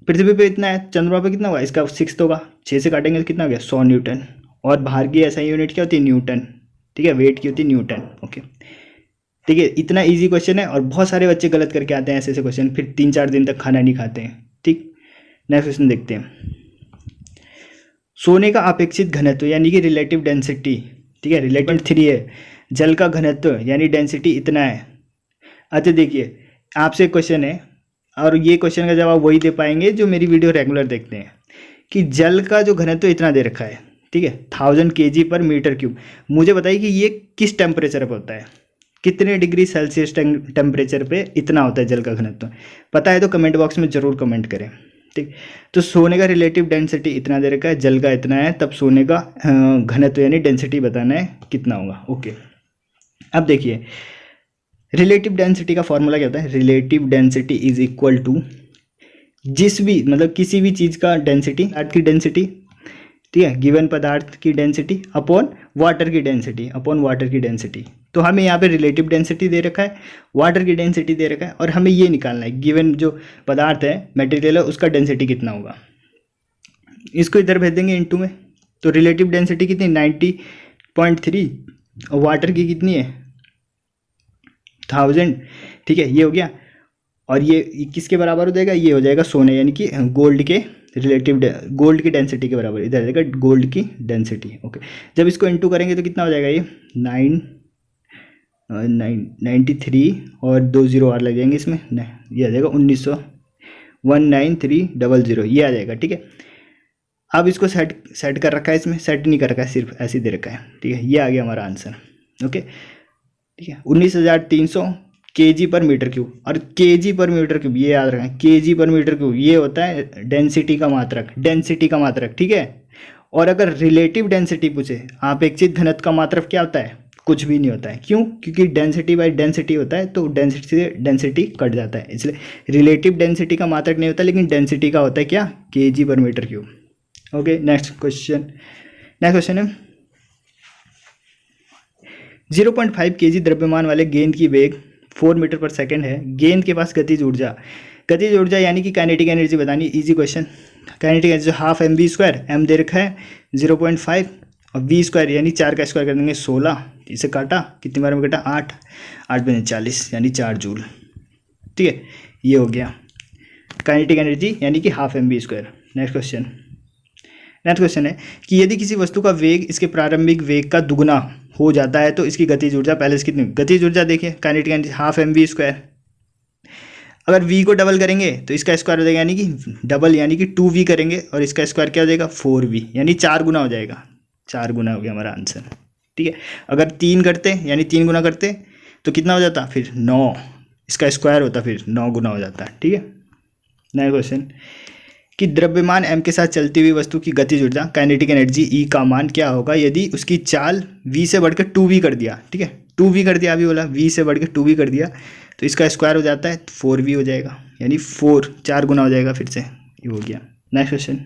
पृथ्वी पे इतना है, चंद्रमा पे कितना होगा, इसका 6 होगा, 6 से काटेंगे तो कितना हो गया 100 न्यूटन, और भार की ऐसा यूनिट क्या होती है, न्यूटन, ठीक है, वेट की होती है न्यूटन। ओके, ठीक है, इतना इजी क्वेश्चन है, और बहुत सारे बच्चे गलत करके आते हैं ऐसे क्वेश्चन, फिर 3-4 दिन तक खाना नहीं खाते हैं, ठीक। नेक्स्ट क्वेश्चन देखते हैं, सोने का अपेक्षित घनत्व यानी कि रिलेटिव डेंसिटी, ठीक है, रिलेटिव 3 है, जल का घनत्व यानी डेंसिटी इतना है। अच्छा देखिए आपसे क्वेश्चन है, और ये क्वेश्चन का जवाब वही दे पाएंगे जो मेरी वीडियो रेगुलर देखते हैं, कि जल का जो घनत्व इतना दे रखा है, ठीक है, 1000 kg/m3। मुझे बताइए कि ये किस टेम्परेचर पर होता है, कितने डिग्री सेल्सियस टेम्परेचर पे इतना होता है जल का घनत्व, पता है तो कमेंट बॉक्स में ज़रूर कमेंट करें, ठीक। तो सोने का रिलेटिव डेंसिटी इतना दे रखा है, जल का इतना है, तब सोने का घनत्व यानी डेंसिटी बताना है कितना होगा। ओके, अब देखिए रिलेटिव डेंसिटी का फॉर्मूला क्या होता है, relative density is equal to जिस भी मतलब किसी भी चीज़ का डेंसिटी, पदार्थ की डेंसिटी, ठीक है, गिवन पदार्थ की डेंसिटी अपॉन वाटर की डेंसिटी, अपॉन वाटर की डेंसिटी। तो हमें यहाँ पे रिलेटिव डेंसिटी दे रखा है, वाटर की डेंसिटी दे रखा है, और हमें ये निकालना है गिवन जो पदार्थ है, मटेरियल है, उसका डेंसिटी कितना होगा। इसको इधर भेज देंगे इनटू में। तो रिलेटिव डेंसिटी कितनी 90.3 और वाटर की कितनी है 1000, ठीक है, ये हो गया। और ये किसके बराबर हो जाएगा, ये हो जाएगा सोने यानी कि गोल्ड के रिलेटिव गोल्ड की डेंसिटी के बराबर, इधर जाएगा गोल्ड की डेंसिटी। ओके, जब इसको इनटू करेंगे तो कितना हो जाएगा, ये 93 और 2 0 और लग जाएंगे इसमें, ये आ जाएगा 199300, ये आ जाएगा, ठीक है। अब इसको सेट कर रखा है, इसमें सेट नहीं कर रखा है, सिर्फ ऐसे दे रखा है, ठीक है, ये आ गया हमारा आंसर। ओके, ठीक है, 19,300 kg पर मीटर क्यूब। और kg पर मीटर क्यूब ये याद रखें, kg पर मीटर क्यूब ये होता है डेंसिटी का मात्रक, डेंसिटी का मात्रक, ठीक है। और अगर रिलेटिव डेंसिटी पूछे आप एक चीज़ घनत्व का मात्रक क्या होता है, कुछ भी नहीं होता है। क्यों, क्योंकि डेंसिटी बाई डेंसिटी होता है, तो डेंसिटी से डेंसिटी कट जाता है, इसलिए रिलेटिव डेंसिटी का मात्रक नहीं होता, लेकिन डेंसिटी का होता है क्या, kg पर metre cube. Okay, next question है 0.5 kg द्रव्यमान वाले गेंद की वेग 4 मीटर पर सेकंड है। गेंद के पास गतिज ऊर्जा यानी कि काइनेटिक एनर्जी बतानी। Easy question. Kinetic energy half mv², m दे रखा है 0.5 और v² यानी 4 का स्क्वायर कर देंगे 16, इसे काटा कितनी बार में कटा 8 × 40 यानी 4 जूल, ठीक है, ये हो गया काइनेटिक एनर्जी यानी कि हाफ mv²। नेक्स्ट क्वेश्चन है कि यदि किसी वस्तु का वेग इसके प्रारंभिक वेग का दुगुना हो जाता है तो इसकी गतिज ऊर्जा पहले से कितनी। गतिज ऊर्जा देखिए काइनेटिक एनर्जी हाफ mv², अगर v को डबल करेंगे तो इसका स्क्वायर हो जाएगा, यानी कि डबल यानी कि 2v करेंगे और इसका स्क्वायर क्या हो जाएगा 4v, यानी 4 गुना हो जाएगा, 4 गुना हो गया हमारा आंसर, ठीक है। अगर 3 करते यानी 3 गुना करते तो कितना हो जाता, फिर 9, इसका स्क्वायर होता फिर 9 गुना हो जाता, ठीक है। नेक्स्ट क्वेश्चन कि द्रव्यमान m के साथ चलती हुई वस्तु की गतिज ऊर्जा काइनेटिक एनर्जी E का मान क्या होगा यदि उसकी चाल v से बढ़कर 2v कर दिया, ठीक है, 2v कर दिया, अभी बोला v से बढ़कर 2v कर दिया तो इसका स्क्वायर हो जाता है 4v हो जाएगा, यानी 4 गुना हो जाएगा, फिर से ये हो गया। नेक्स्ट क्वेश्चन,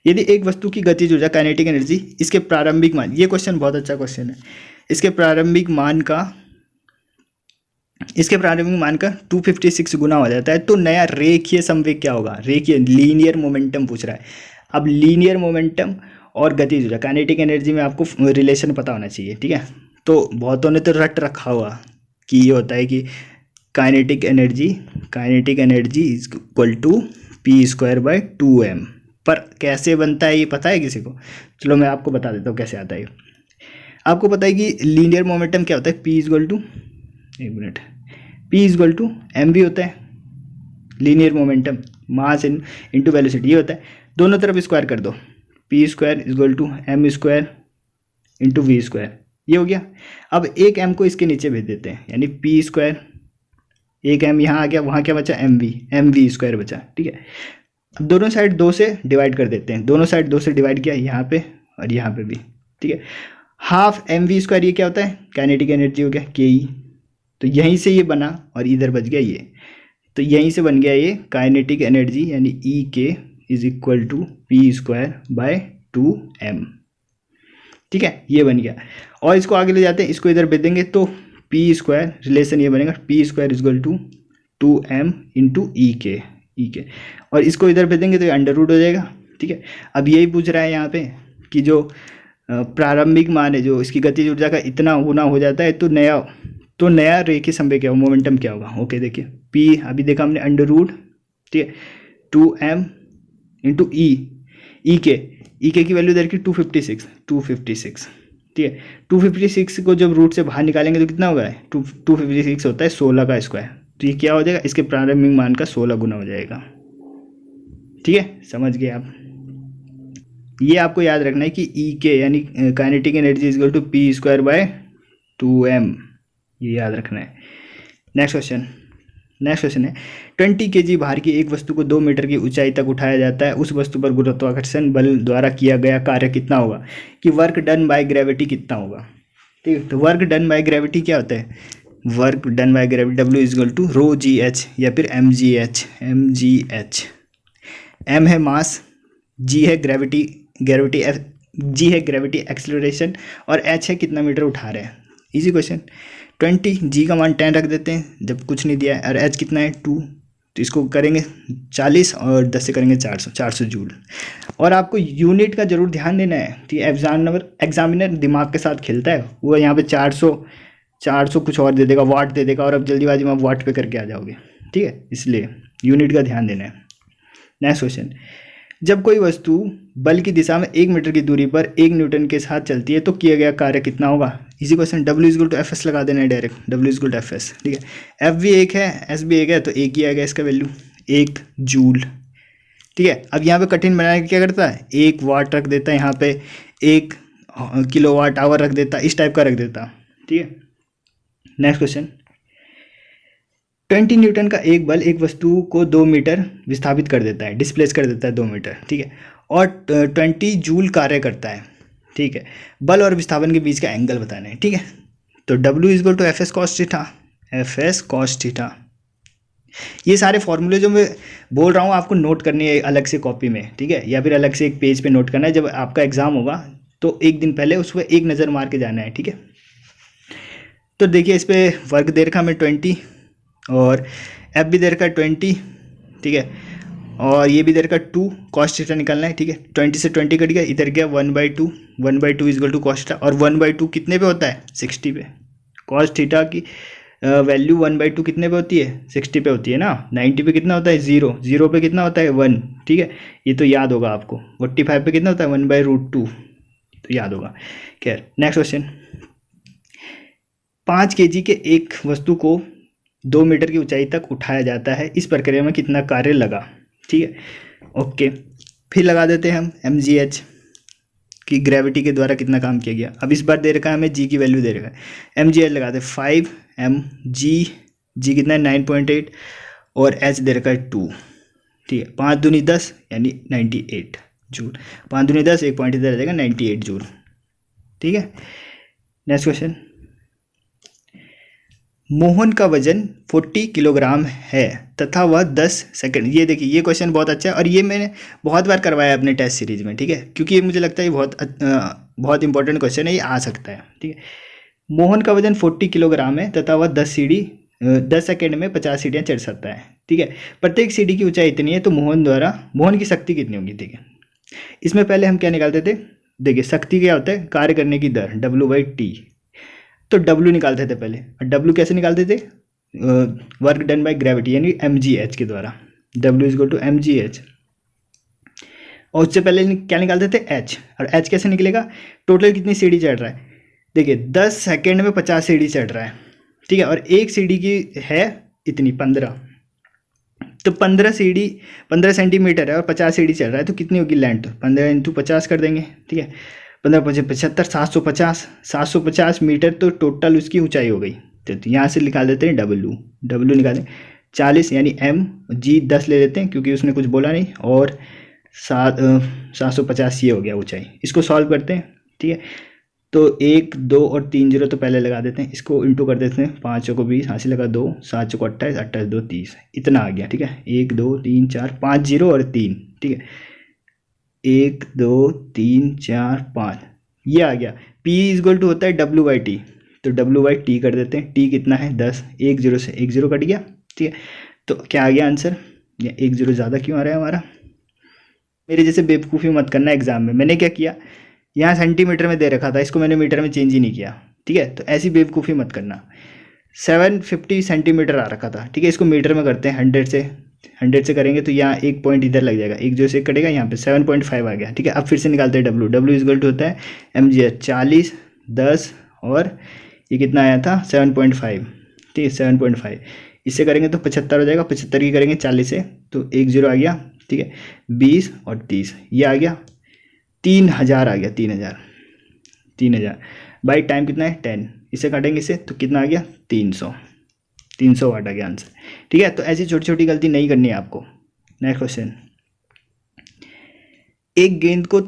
यदि एक वस्तु की गतिज ऊर्जा काइनेटिक एनर्जी इसके प्रारंभिक मान, ये क्वेश्चन बहुत अच्छा क्वेश्चन है, इसके प्रारंभिक मान का 256 गुना हो जाता है तो नया रेखीय संवेग क्या होगा। रेखीय लीनियर मोमेंटम पूछ रहा है। अब लीनियर मोमेंटम और गतिज ऊर्जा काइनेटिक एनर्जी में आपको रिलेशन पता होना चाहिए, ठीक है। तो बहुतों ने तो रट रखा हुआ कि ये होता है कि kinetic energy is equal to p²/2m, पर कैसे बनता है ये पता है किसी को। चलो मैं आपको बता देता हूँ कैसे आता है। आपको पता है कि लीनियर मोमेंटम क्या होता है, p=mv होता है। Linear momentum mass into velocity ये होता है, दोनों तरफ स्क्वायर कर दो, p²=m² इंटू v², ये हो गया। अब एक m को इसके नीचे भेज देते हैं, यानी p², एक m यहाँ आ गया, वहाँ क्या बचा mv² बचा, ठीक है। अब दोनों साइड 2 से डिवाइड कर देते हैं, दोनों साइड 2 से डिवाइड किया, यहाँ पे और यहाँ पे भी, ठीक है। हाफ mv² ये क्या होता है, काइनेटिक एनर्जी हो गया ke, तो यहीं से ये बना और इधर बच गया ये, तो यहीं से बन गया ये काइनेटिक एनर्जी यानी E is equal to p²/2m, ठीक है, ये बन गया। और इसको आगे ले जाते हैं, इसको इधर भेज देंगे तो p² रिलेशन ये बनेगा p² is equal to 2m into E के, और इसको इधर भेज देंगे तो ये अंडर रूट हो जाएगा, ठीक है। अब यही पूछ रहा है यहाँ पे कि जो प्रारंभिक मान है जो इसकी गतिज ऊर्जा का इतना गुना हो जाता है तो नया रेखीय संवेग क्या होगा, मोमेंटम क्या होगा। ओके, देखिए p अभी देखा हमने अंडर रूट, ठीक है, 2m इंटू ई के की वैल्यू इधर की 256, ठीक है। 256 को जब रूट से बाहर निकालेंगे तो कितना होगा, 256 होता है 16 का स्क्वायर, तो ये क्या हो जाएगा, इसके प्रारंभिक मान का 16 गुना हो जाएगा, ठीक है, समझ गए आप। ये आपको याद रखना है कि E के यानी kinetic energy is equal to p²/2m, ये याद रखना है। नेक्स्ट क्वेश्चन है 20 kg भार की एक वस्तु को 2 मीटर की ऊंचाई तक उठाया जाता है, उस वस्तु पर गुरुत्वाकर्षण बल द्वारा किया गया कार्य कितना होगा, कि वर्क डन बाय ग्रेविटी कितना होगा, ठीक है। तो वर्क डन बाय ग्रेविटी क्या होता है, work done by gravity W is equal to rho G H या फिर एम जी एच। एम है मास, जी है ग्रेविटी, जी है ग्रेविटी एक्सेलरेशन, और एच है कितना मीटर उठा रहे हैं। Easy question. 20, जी का मान 10 रख देते हैं जब कुछ नहीं दिया है, और एच कितना है 2, तो इसको करेंगे 40 और 10 से करेंगे 400 जूल। और आपको यूनिट का जरूर ध्यान देना है, ठीक है। एग्जामिनर दिमाग के साथ खेलता है, वो यहाँ पे 400 कुछ और दे देगा, वाट दे देगा, और अब जल्दीबाजी में आप वाट पे करके आ जाओगे, ठीक है। इसलिए यूनिट का ध्यान देना है। नेक्स्ट क्वेश्चन, जब कोई वस्तु बल की दिशा में 1 मीटर की दूरी पर 1 न्यूटन के साथ चलती है तो किया गया कार्य कितना होगा। इसी question. W is equal to F S लगा देना है डायरेक्ट, W is equal to F S, ठीक है। एफ भी एक है, एस भी एक है, तो एक ही आएगा इसका वैल्यू, 1 जूल, ठीक है। अब यहाँ पे कठिन बनाने क्या करता है, 1 वाट रख देता है, यहाँ पे 1 किलोवाट आवर रख देता, इस टाइप का रख देता, ठीक है। नेक्स्ट क्वेश्चन, 20 न्यूटन का एक बल एक वस्तु को 2 मीटर विस्थापित कर देता है, डिस्प्लेस कर देता है 2 मीटर, ठीक है, और 20 जूल कार्य करता है, ठीक है। बल और विस्थापन के बीच का एंगल बताना है, ठीक है। तो W is equal to F S cos theta, F S cos theta. ये सारे फॉर्मूले जो मैं बोल रहा हूँ आपको नोट करनी है अलग से कॉपी में, ठीक है, या फिर अलग से एक पेज पे नोट करना है। जब आपका एग्जाम होगा तो एक दिन पहले उस पर एक नज़र मार के जाना है, ठीक है। तो देखिए इस पर वर्क दे रखा हमें 20, और एफ भी दे रखा 20, ठीक है, और ये भी दे रखा 2, कॉस थीटा निकालना है, ठीक है। 20 से 20 कट गया, इधर गया 1/2, 1/2 is equal to cos theta, और 1/2 कितने पे होता है, 60 पे। कॉस थीटा की वैल्यू 1/2 कितने पे होती है, 60 पे होती है ना। 90 पे कितना होता है, 0, 0 पे कितना होता है 1, ठीक है। ये तो याद होगा आपको। 45 पे कितना होता है 1/√2, तो याद होगा। खैर नेक्स्ट क्वेश्चन, 5 kg के एक वस्तु को 2 मीटर की ऊंचाई तक उठाया जाता है, इस प्रक्रिया में कितना कार्य लगा, ठीक है। ओके, फिर लगा देते हैं हम mgh की ग्रेविटी के द्वारा कितना काम किया गया। अब इस बार दे रखा है हमें g की वैल्यू दे रखा है, mgh लगाते 5 mg, g कितना है 9.8, और h दे रखा है 2, ठीक है। 5 दूनी 10 यानी 98 जूल, 5 दूनी 10, 1 पॉइंट इधर आ जाएगा 98 जूल, ठीक है। नेक्स्ट क्वेश्चन, मोहन का वजन 40 किलोग्राम है तथा वह 10 सेकंड। ये देखिए ये क्वेश्चन बहुत अच्छा है, और ये मैंने बहुत बार करवाया अपने टेस्ट सीरीज में, ठीक है, क्योंकि ये मुझे लगता है ये बहुत इंपॉर्टेंट क्वेश्चन है, ये आ सकता है, ठीक है। मोहन का वजन 40 किलोग्राम है तथा वह 10 सेकंड में 50 सीढ़ियाँ चढ़ सकता है, ठीक है। प्रत्येक सीढ़ी की ऊंचाई इतनी है, तो मोहन की शक्ति कितनी होगी, ठीक है। इसमें पहले हम क्या निकालते थे, देखिए शक्ति क्या होता है, कार्य करने की दर, W/T। तो W निकालते थे पहले, और W कैसे निकालते थे, वर्क डन बाय ग्रेविटी यानी mgh के द्वारा, W is equal to mgh। और उससे पहले क्या निकालते थे, h, और h कैसे निकलेगा, टोटल कितनी सीढ़ी चढ़ रहा है, देखिए 10 सेकेंड में 50 सीढ़ी चढ़ रहा है, ठीक है, और एक सीढ़ी की है इतनी 15, तो 15 सेंटीमीटर है और 50 सीढ़ी चढ़ रहा है, तो कितनी होगी लेंथ, 15 × 50 कर देंगे, ठीक है। 15×5 = 750 मीटर, तो टोटल उसकी ऊंचाई हो गई। तो यहाँ से निकाल देते हैं W निकालें 40 यानी mg 10 ले लेते हैं क्योंकि उसने कुछ बोला नहीं, और 750 ये हो गया ऊंचाई। इसको सॉल्व करते हैं, ठीक है। तो 1 2 और 3 0 तो पहले लगा देते हैं, इसको इंटू कर देते हैं, 5 को 20, हाँसी लगा 2, 7 को 28, 28 2 30, इतना आ गया, ठीक है। 1 2 3 4 5 0 और 3, ठीक है, 1 2 3 4 5, ये आ गया। P इज इक्वल टू होता है W/T, तो W/T कर देते हैं। T कितना है 10, 1 0 से 1 0 कट गया, ठीक है। तो क्या आ गया आंसर, ये 1 0 ज़्यादा क्यों आ रहा है हमारा। मेरे जैसे बेवकूफ़ी मत करना एग्जाम में। मैंने क्या किया, यहाँ सेंटीमीटर में दे रखा था, इसको मैंने मीटर में चेंज ही नहीं किया, ठीक है। तो ऐसी बेवकूफ़ी मत करना। 750 सेंटीमीटर आ रखा था, ठीक है, इसको मीटर में करते हैं, 100 से करेंगे तो यहाँ 1 पॉइंट इधर लग जाएगा, 1 जो से कटेगा, यहाँ पे 7.5 आ गया, ठीक है। अब फिर से निकालते हैं W इज इक्वल टू होता है mgh 40 10, और ये कितना आया था 7.5, ठीक है, 7.5, इससे करेंगे तो 75 हो जाएगा, 75 की करेंगे 40 से तो 1 0 आ गया, ठीक है। 20 और 30 ये आ गया, 3000 आ गया, 3000 बाई टाइम कितना है 10, इसे काटेंगे इससे तो कितना आ गया 300 वाट आ गया आंसर, ठीक है। तो ऐसी छोटी छोटी गलती नहीं करनी है आपको। नेक्स्ट क्वेश्चन, एक गेंद को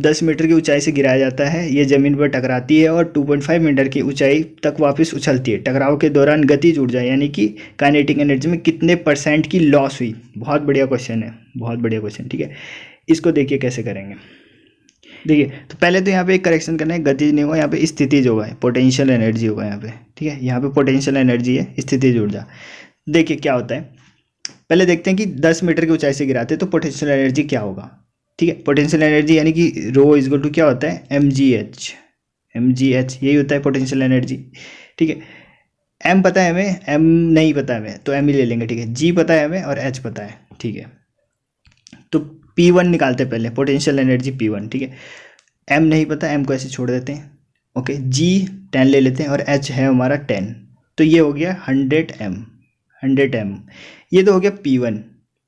10 मीटर की ऊंचाई से गिराया जाता है, ये ज़मीन पर टकराती है और 2.5 मीटर की ऊंचाई तक वापस उछलती है। टकराव के दौरान गतिज ऊर्जा यानी कि काइनेटिक एनर्जी में कितने % की लॉस हुई। बहुत बढ़िया क्वेश्चन है, बहुत बढ़िया क्वेश्चन। ठीक है, इसको देखिए कैसे करेंगे। देखिए, तो पहले तो यहाँ पे एक करेक्शन करना है, गतिज नहीं होगा, यहाँ पे स्थितिज होगा, पोटेंशियल एनर्जी होगा यहाँ पे। ठीक है, यहाँ पे पोटेंशियल एनर्जी है, स्थितिज ऊर्जा। देखिए क्या होता है, पहले देखते हैं कि 10 मीटर की ऊंचाई से गिराते हैं तो पोटेंशियल एनर्जी क्या होगा। ठीक है, पोटेंशियल एनर्जी यानी कि रो इज इक्वल टू क्या होता है, mgh, यही होता है पोटेंशियल एनर्जी। ठीक है, m पता है हमें, m नहीं पता हमें तो m ही ले लेंगे। ठीक है, g पता है हमें और h पता है। ठीक है, तो P1 निकालते हैं पहले, पोटेंशियल एनर्जी P1। ठीक है, m नहीं पता, m को ऐसे छोड़ देते हैं। ओके, g 10 ले लेते हैं और h है हमारा 10, तो ये हो गया 100m। ये तो हो गया P1,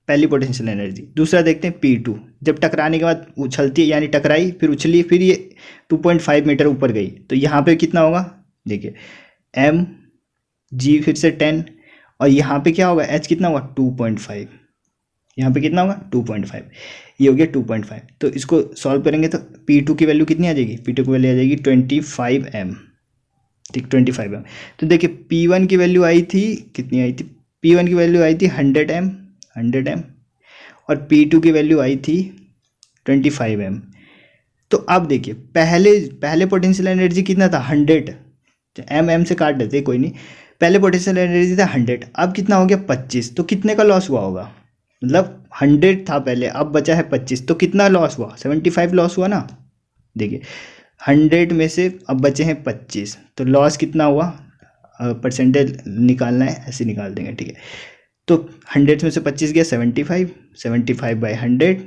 पहली पोटेंशियल एनर्जी। दूसरा देखते हैं P2, जब टकराने के बाद उछलती है, यानी टकराई फिर उछली, फिर ये 2.5 मीटर ऊपर गई, तो यहाँ पे कितना होगा, देखिए m g फिर से 10 और यहाँ पे क्या होगा, h कितना होगा 2.5, यहाँ पे कितना होगा 2.5, ये हो गया 2.5। तो इसको सॉल्व करेंगे तो P2 की वैल्यू कितनी आ जाएगी, P2 की वैल्यू आ जाएगी 25m। ठीक, 25m। तो देखिए P1 की वैल्यू आई थी, कितनी आई थी, P1 की वैल्यू आई थी 100m और P2 की वैल्यू आई थी 25m। तो अब देखिए पहले पोटेंशियल एनर्जी कितना था 100, m से काट देते कोई नहीं, पहले पोटेंशियल एनर्जी था 100, अब कितना हो गया 25, तो कितने का लॉस हुआ होगा, मतलब 100 था पहले, अब बचा है 25, तो कितना लॉस हुआ, 75 लॉस हुआ ना। देखिए 100 में से अब बचे हैं 25, तो लॉस कितना हुआ, परसेंटेज निकालना है, ऐसे निकाल देंगे। ठीक है, तो 100 में से 25 गया 75/100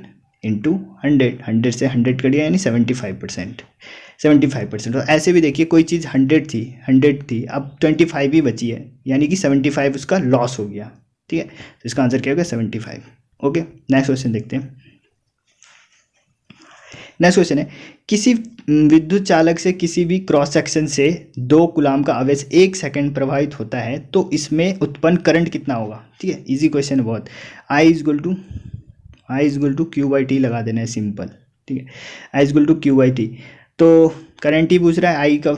इंटू 100 से 100 कट गया, यानी 75%। और ऐसे भी देखिए कोई चीज़ 100 थी, अब 25 ही बची है, यानी कि 75 उसका लॉस हो गया। ठीक है, तो इसका आंसर क्या होगा 75। ओके, नेक्स्ट क्वेश्चन देखते हैं। नेक्स्ट क्वेश्चन है, किसी विद्युत चालक से किसी भी क्रॉस सेक्शन से 2 कूलाम का आवेश 1 सेकंड प्रवाहित होता है तो इसमें उत्पन्न करंट कितना होगा। ठीक है, इजी क्वेश्चन है बहुत। I इज टू Q/T लगा देना है, सिंपल। ठीक है, I इज टू Q/T, तो करंट ही पूछ रहा है, I का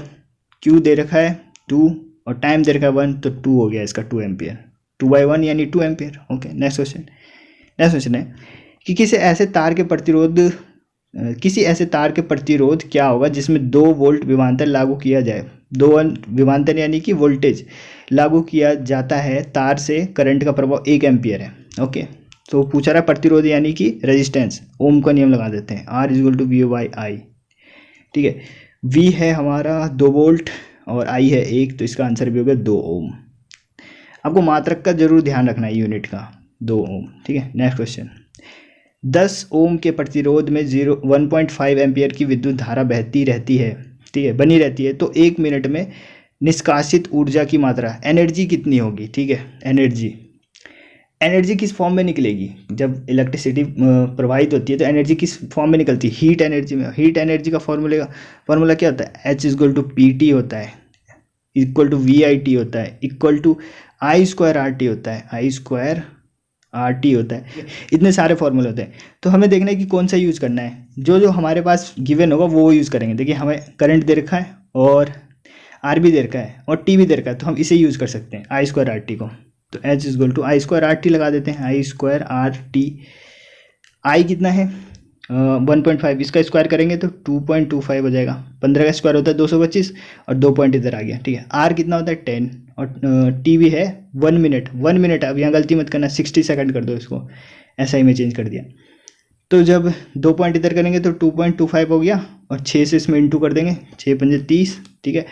Q दे रखा है 2 और टाइम दे रखा है 1, तो 2 हो गया इसका 2 एम्पियर, 2/1 यानी 2 एम्पियर। ओके, नेक्स्ट क्वेश्चन है कि किसी ऐसे तार के प्रतिरोध क्या होगा जिसमें 2 वोल्ट विभवांतर लागू किया जाए। 2 विभवांतर यानी कि वोल्टेज लागू किया जाता है, तार से करंट का प्रभाव 1 एम्पियर है। ओके, तो पूछा रहा प्रतिरोध यानी कि रेजिस्टेंस, ओम का नियम लगा देते हैं, R इज टू V/I। ठीक है, V है हमारा 2 वोल्ट और I है 1, तो इसका आंसर भी हो गया 2 ओम। आपको मात्रक का जरूर ध्यान रखना है, यूनिट का, 2 ओम। ठीक है, नेक्स्ट क्वेश्चन, 10 ओम के प्रतिरोध में 1.5 एम्पियर की विद्युत धारा बहती रहती है। ठीक है, बनी रहती है, तो 1 मिनट में निष्कासित ऊर्जा की मात्रा, एनर्जी कितनी होगी। ठीक है, एनर्जी किस फॉर्म में निकलेगी, जब इलेक्ट्रिसिटी प्रवाहित होती है तो एनर्जी किस फॉर्म में निकलती है, हीट एनर्जी में। हीट एनर्जी का फॉर्मूला क्या होता है, H इक्वल टू PT होता है, इक्वल टू VIT होता है, इक्वल टू I²RT होता है, I²RT होता है। इतने सारे फॉर्मूले होते हैं, तो हमें देखना है कि कौन सा यूज़ करना है, जो हमारे पास गिवन होगा वो यूज़ करेंगे। देखिए हमें करंट दे रखा है और R भी दे रखा है और T भी दे रखा है, तो हम इसे यूज़ कर सकते हैं I²RT को, तो H इज टू I²RT लगा देते हैं, I²RT। I कितना है 1.5, इसका स्क्वायर करेंगे तो 2.25 हो जाएगा, 15 का स्क्वायर होता है 225 और 2 पॉइंट इधर आ गया। ठीक है, R कितना होता है 10 और T भी है 1 मिनट। अब यहाँ गलती मत करना, 60 सेकंड कर दो इसको, ऐसा ही मैं चेंज कर दिया। तो जब 2 पॉइंट इधर करेंगे तो 2.25 हो गया और 6 से इसमें इंटू कर देंगे, 6 पंजे 30। ठीक है,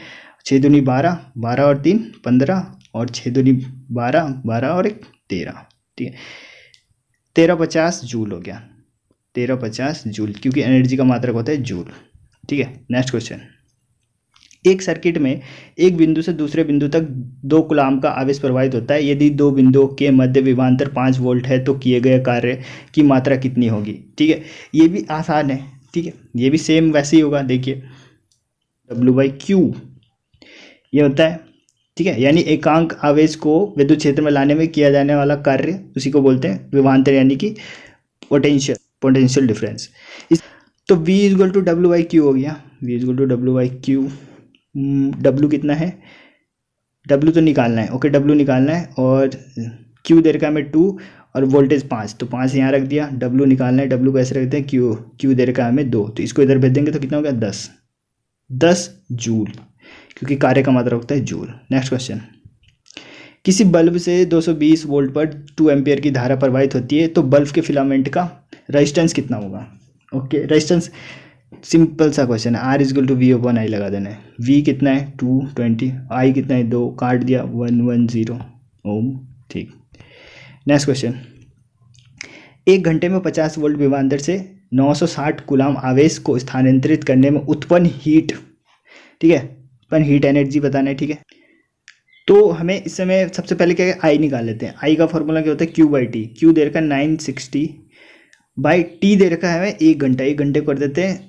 6 दूनी 12, 12 और 3 15 और 6 दूनी 12, 12 और 1 13। ठीक है, 1350 जूल हो गया, 1350 जूल, क्योंकि एनर्जी का मात्रक होता है जूल। ठीक है, नेक्स्ट क्वेश्चन, एक सर्किट में एक बिंदु से दूसरे बिंदु तक 2 कूलाम का आवेश प्रवाहित होता है। यदि 2 बिंदुओं के मध्य विभवांतर 5 वोल्ट है तो किए गए कार्य की मात्रा कितनी होगी। ठीक है, ये भी आसान है। ठीक है, ये भी सेम वैसे ही होगा। देखिए W/Q ये होता है। ठीक है, यानी एकांक आवेश को विद्युत क्षेत्र में लाने में किया जाने वाला कार्य, उसी को बोलते हैं विभवांतर यानी कि पोटेंशियल। Potential difference. तो V is equal to W by Q हो गया, V is equal to W by Q. W कितना है, W तो निकालना है, ओके W निकालना है, और Q दे रखा है हमें 2 और वोल्टेज 5, तो 5 यहाँ रख दिया। W निकालना है, W कैसे रखते हैं, Q दे रखा है हमें 2, तो इसको इधर भेज देंगे तो कितना हो गया 10 जूल, क्योंकि कार्य का मात्रा होता है जूल। नेक्स्ट क्वेश्चन, किसी बल्ब से 220 वोल्ट पर 2 एम्पियर की धारा प्रवाहित होती है, तो बल्ब के फिलामेंट का रेजिस्टेंस कितना होगा। ओके, रेजिस्टेंस सिंपल सा क्वेश्चन है, R is equal to V upon I लगा देना है। V कितना है 220, I कितना है 2, काट दिया 110 ओम, ठीक। नेक्स्ट क्वेश्चन, एक घंटे में 50 वोल्ट विभवांतर से 960 कूलाम आवेश को स्थानांतरित करने में उत्पन्न हीट, ठीक है, उत्पन्न हीट एनर्जी बताना है, ठीक है। तो हमें इस समय सबसे पहले क्या है, आई निकाल लेते हैं। आई का फॉर्मूला क्या होता है, Q बाई टी। Q दे रखा है 960 बाई T दे रखा है हमें 1 घंटा, 1 घंटे कर देते हैं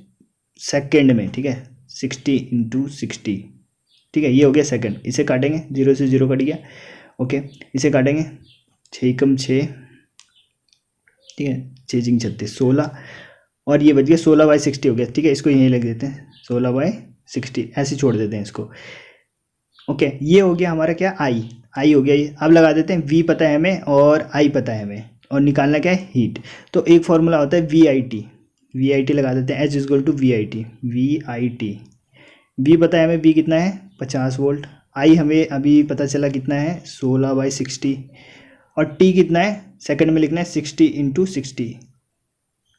सेकेंड में, ठीक है, 60 × 60, ठीक है, ये हो गया सेकंड। इसे काटेंगे, 0 से 0 कट गया, ओके, इसे काटेंगे 6 × 6, ठीक है, 6 × 36 16, और ये बच गया 16/60 हो गया, ठीक है। इसको यहीं लग देते हैं 16/60, ऐसे छोड़ देते हैं इसको, ओके। ये हो गया हमारा क्या, आई हो गया ये। अब लगा देते हैं V पता है हमें और I पता है हमें, और निकालना क्या है, हीट। तो एक फॉर्मूला होता है VIT लगा देते हैं, H is equal to VIT। V पता है हमें, V कितना है 50 वोल्ट, I हमें अभी पता चला कितना है 16/60, और T कितना है सेकंड में लिखना है 60 × 60।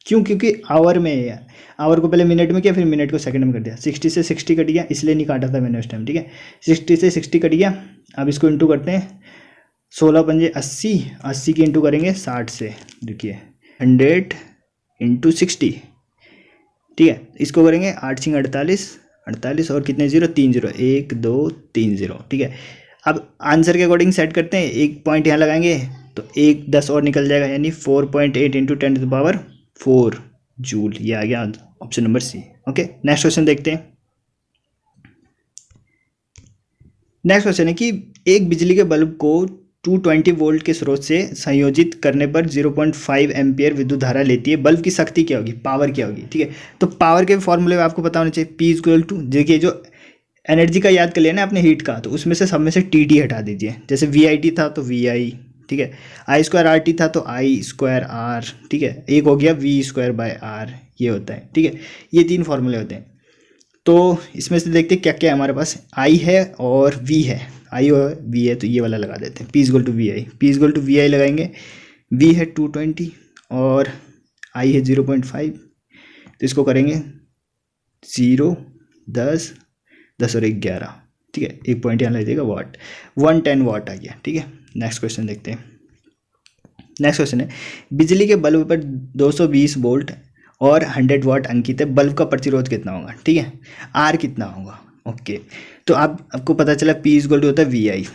क्यों, क्योंकि आवर में है, आवर को पहले मिनट में किया, फिर मिनट को सेकंड में कर दिया। 60 से 60 कट गया, इसलिए नहीं काटा था मैंने उस टाइम, ठीक है। 60 से 60 कट गया, अब इसको इंटू करते हैं, 16 पंजे 80, 80 की इंटू करेंगे 60 से, देखिए 100 × 60, ठीक है। इसको करेंगे 8 × 48, 48 और कितने 0, 3 0, 1 2 3 0, ठीक है। अब आंसर के अकॉर्डिंग सेट करते हैं, एक पॉइंट यहाँ लगाएंगे तो 1 10 और निकल जाएगा, यानी 4.8 × 10⁴ जूल, ये आ गया option number C, okay. Next question देखते हैं। नेक्स्ट क्वेश्चन है कि एक बिजली के बल्ब को 220 वोल्ट के स्रोत से संयोजित करने पर 0.5 एम्पियर विद्युत धारा लेती है, बल्ब की शक्ति क्या होगी, पावर क्या होगी, ठीक है। तो पावर के फॉर्मूले में आपको पता होना चाहिए, P इक्वल टू, देखिए जो एनर्जी का याद कर लिया ना आपने हीट का, तो उसमें से सब में से TT हटा दीजिए। जैसे VIT था तो VI, ठीक है, I² RT था तो I² R, ठीक है, एक हो गया V²/R, ये होता है, ठीक है। ये 3 फॉर्मूले होते हैं। तो इसमें से देखते हैं क्या क्या है हमारे पास, I है और V है, I और V है, तो ये वाला लगा देते हैं, P इक्वल टू VI लगाएंगे। V है 220 और I है 0.5, तो इसको करेंगे 0 10 10 और 11, ठीक है, एक पॉइंट यहाँ लगेगा वाट, 110 वाट आ गया, ठीक है। नेक्स्ट क्वेश्चन देखते हैं। नेक्स्ट क्वेश्चन है, बिजली के बल्ब पर 220 वोल्ट और 100 वाट अंकित है, बल्ब का प्रतिरोध कितना होगा, ठीक है, R कितना होगा, ओके। तो आपको पता चला P इक्वल टू होता है VI।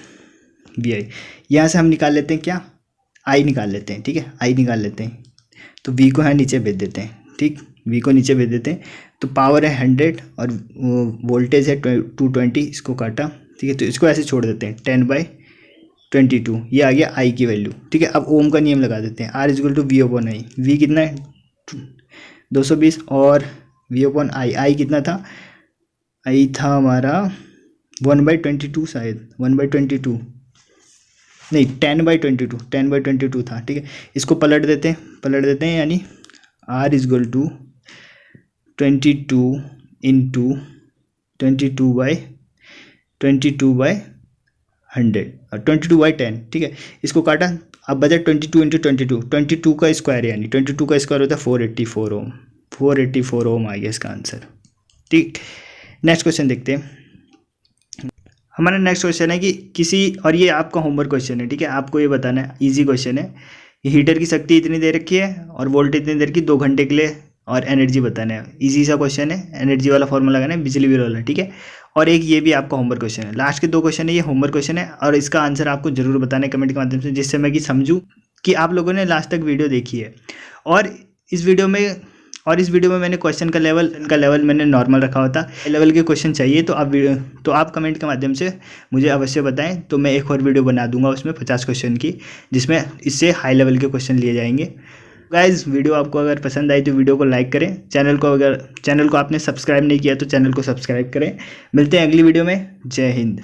यहाँ से हम निकाल लेते हैं क्या, I निकाल लेते हैं, ठीक है, I निकाल लेते हैं, तो V को यहाँ नीचे भेज देते हैं, ठीक, V को नीचे भेज देते हैं। तो पावर है 100 और वोल्टेज है 220, इसको काटा, ठीक है, तो इसको ऐसे छोड़ देते हैं 10/22, ये आ गया I की वैल्यू, ठीक है। अब ओम का नियम लगा देते हैं, R equal to V upon I. V कितना है 220 और V अपॉन I कितना था, I था हमारा 1/22 शायद, 1/22 नहीं 10/22 था, ठीक है। इसको पलट देते हैं, यानी R इक्वल टू 22 × 22/100 और 22/10, ठीक है। इसको काटा, अब बचा 22 × 22 का स्क्वायर, यानी 22 का स्क्वायर होता है 484 ओम, 484 ओम आ गया इसका आंसर, ठीक। नेक्स्ट क्वेश्चन देखते हैं। हमारा नेक्स्ट क्वेश्चन है कि किसी, और ये आपका होमवर्क क्वेश्चन है, ठीक है, आपको ये बताना है, इजी क्वेश्चन है। हीटर की शक्ति इतनी दे रखी है और वोल्टेज इतनी देर की 2 घंटे के लिए, और एनर्जी बताना है। इजी सा क्वेश्चन है, एनर्जी वाला फॉर्मूला लगाना है, बिजली बिल वाला, ठीक है। और एक ये भी आपका होमवर्क क्वेश्चन है, लास्ट के 2 क्वेश्चन है, ये होमवर्क क्वेश्चन है, और इसका आंसर आपको जरूर बताना है कमेंट के माध्यम से, जिससे मैं कि समझूँ कि आप लोगों ने लास्ट तक वीडियो देखी है। और इस वीडियो में मैंने क्वेश्चन का लेवल मैंने नॉर्मल रखा होता, लेवल के क्वेश्चन चाहिए तो आप कमेंट के माध्यम से मुझे अवश्य बताएं, तो मैं एक और वीडियो बना दूंगा उसमें 50 क्वेश्चन की, जिसमें इससे हाई लेवल के क्वेश्चन लिए जाएंगे। गाइज वीडियो आपको अगर पसंद आई तो वीडियो को लाइक करें, चैनल को आपने सब्सक्राइब नहीं किया तो चैनल को सब्सक्राइब करें। मिलते हैं अगली वीडियो में। जय हिंद।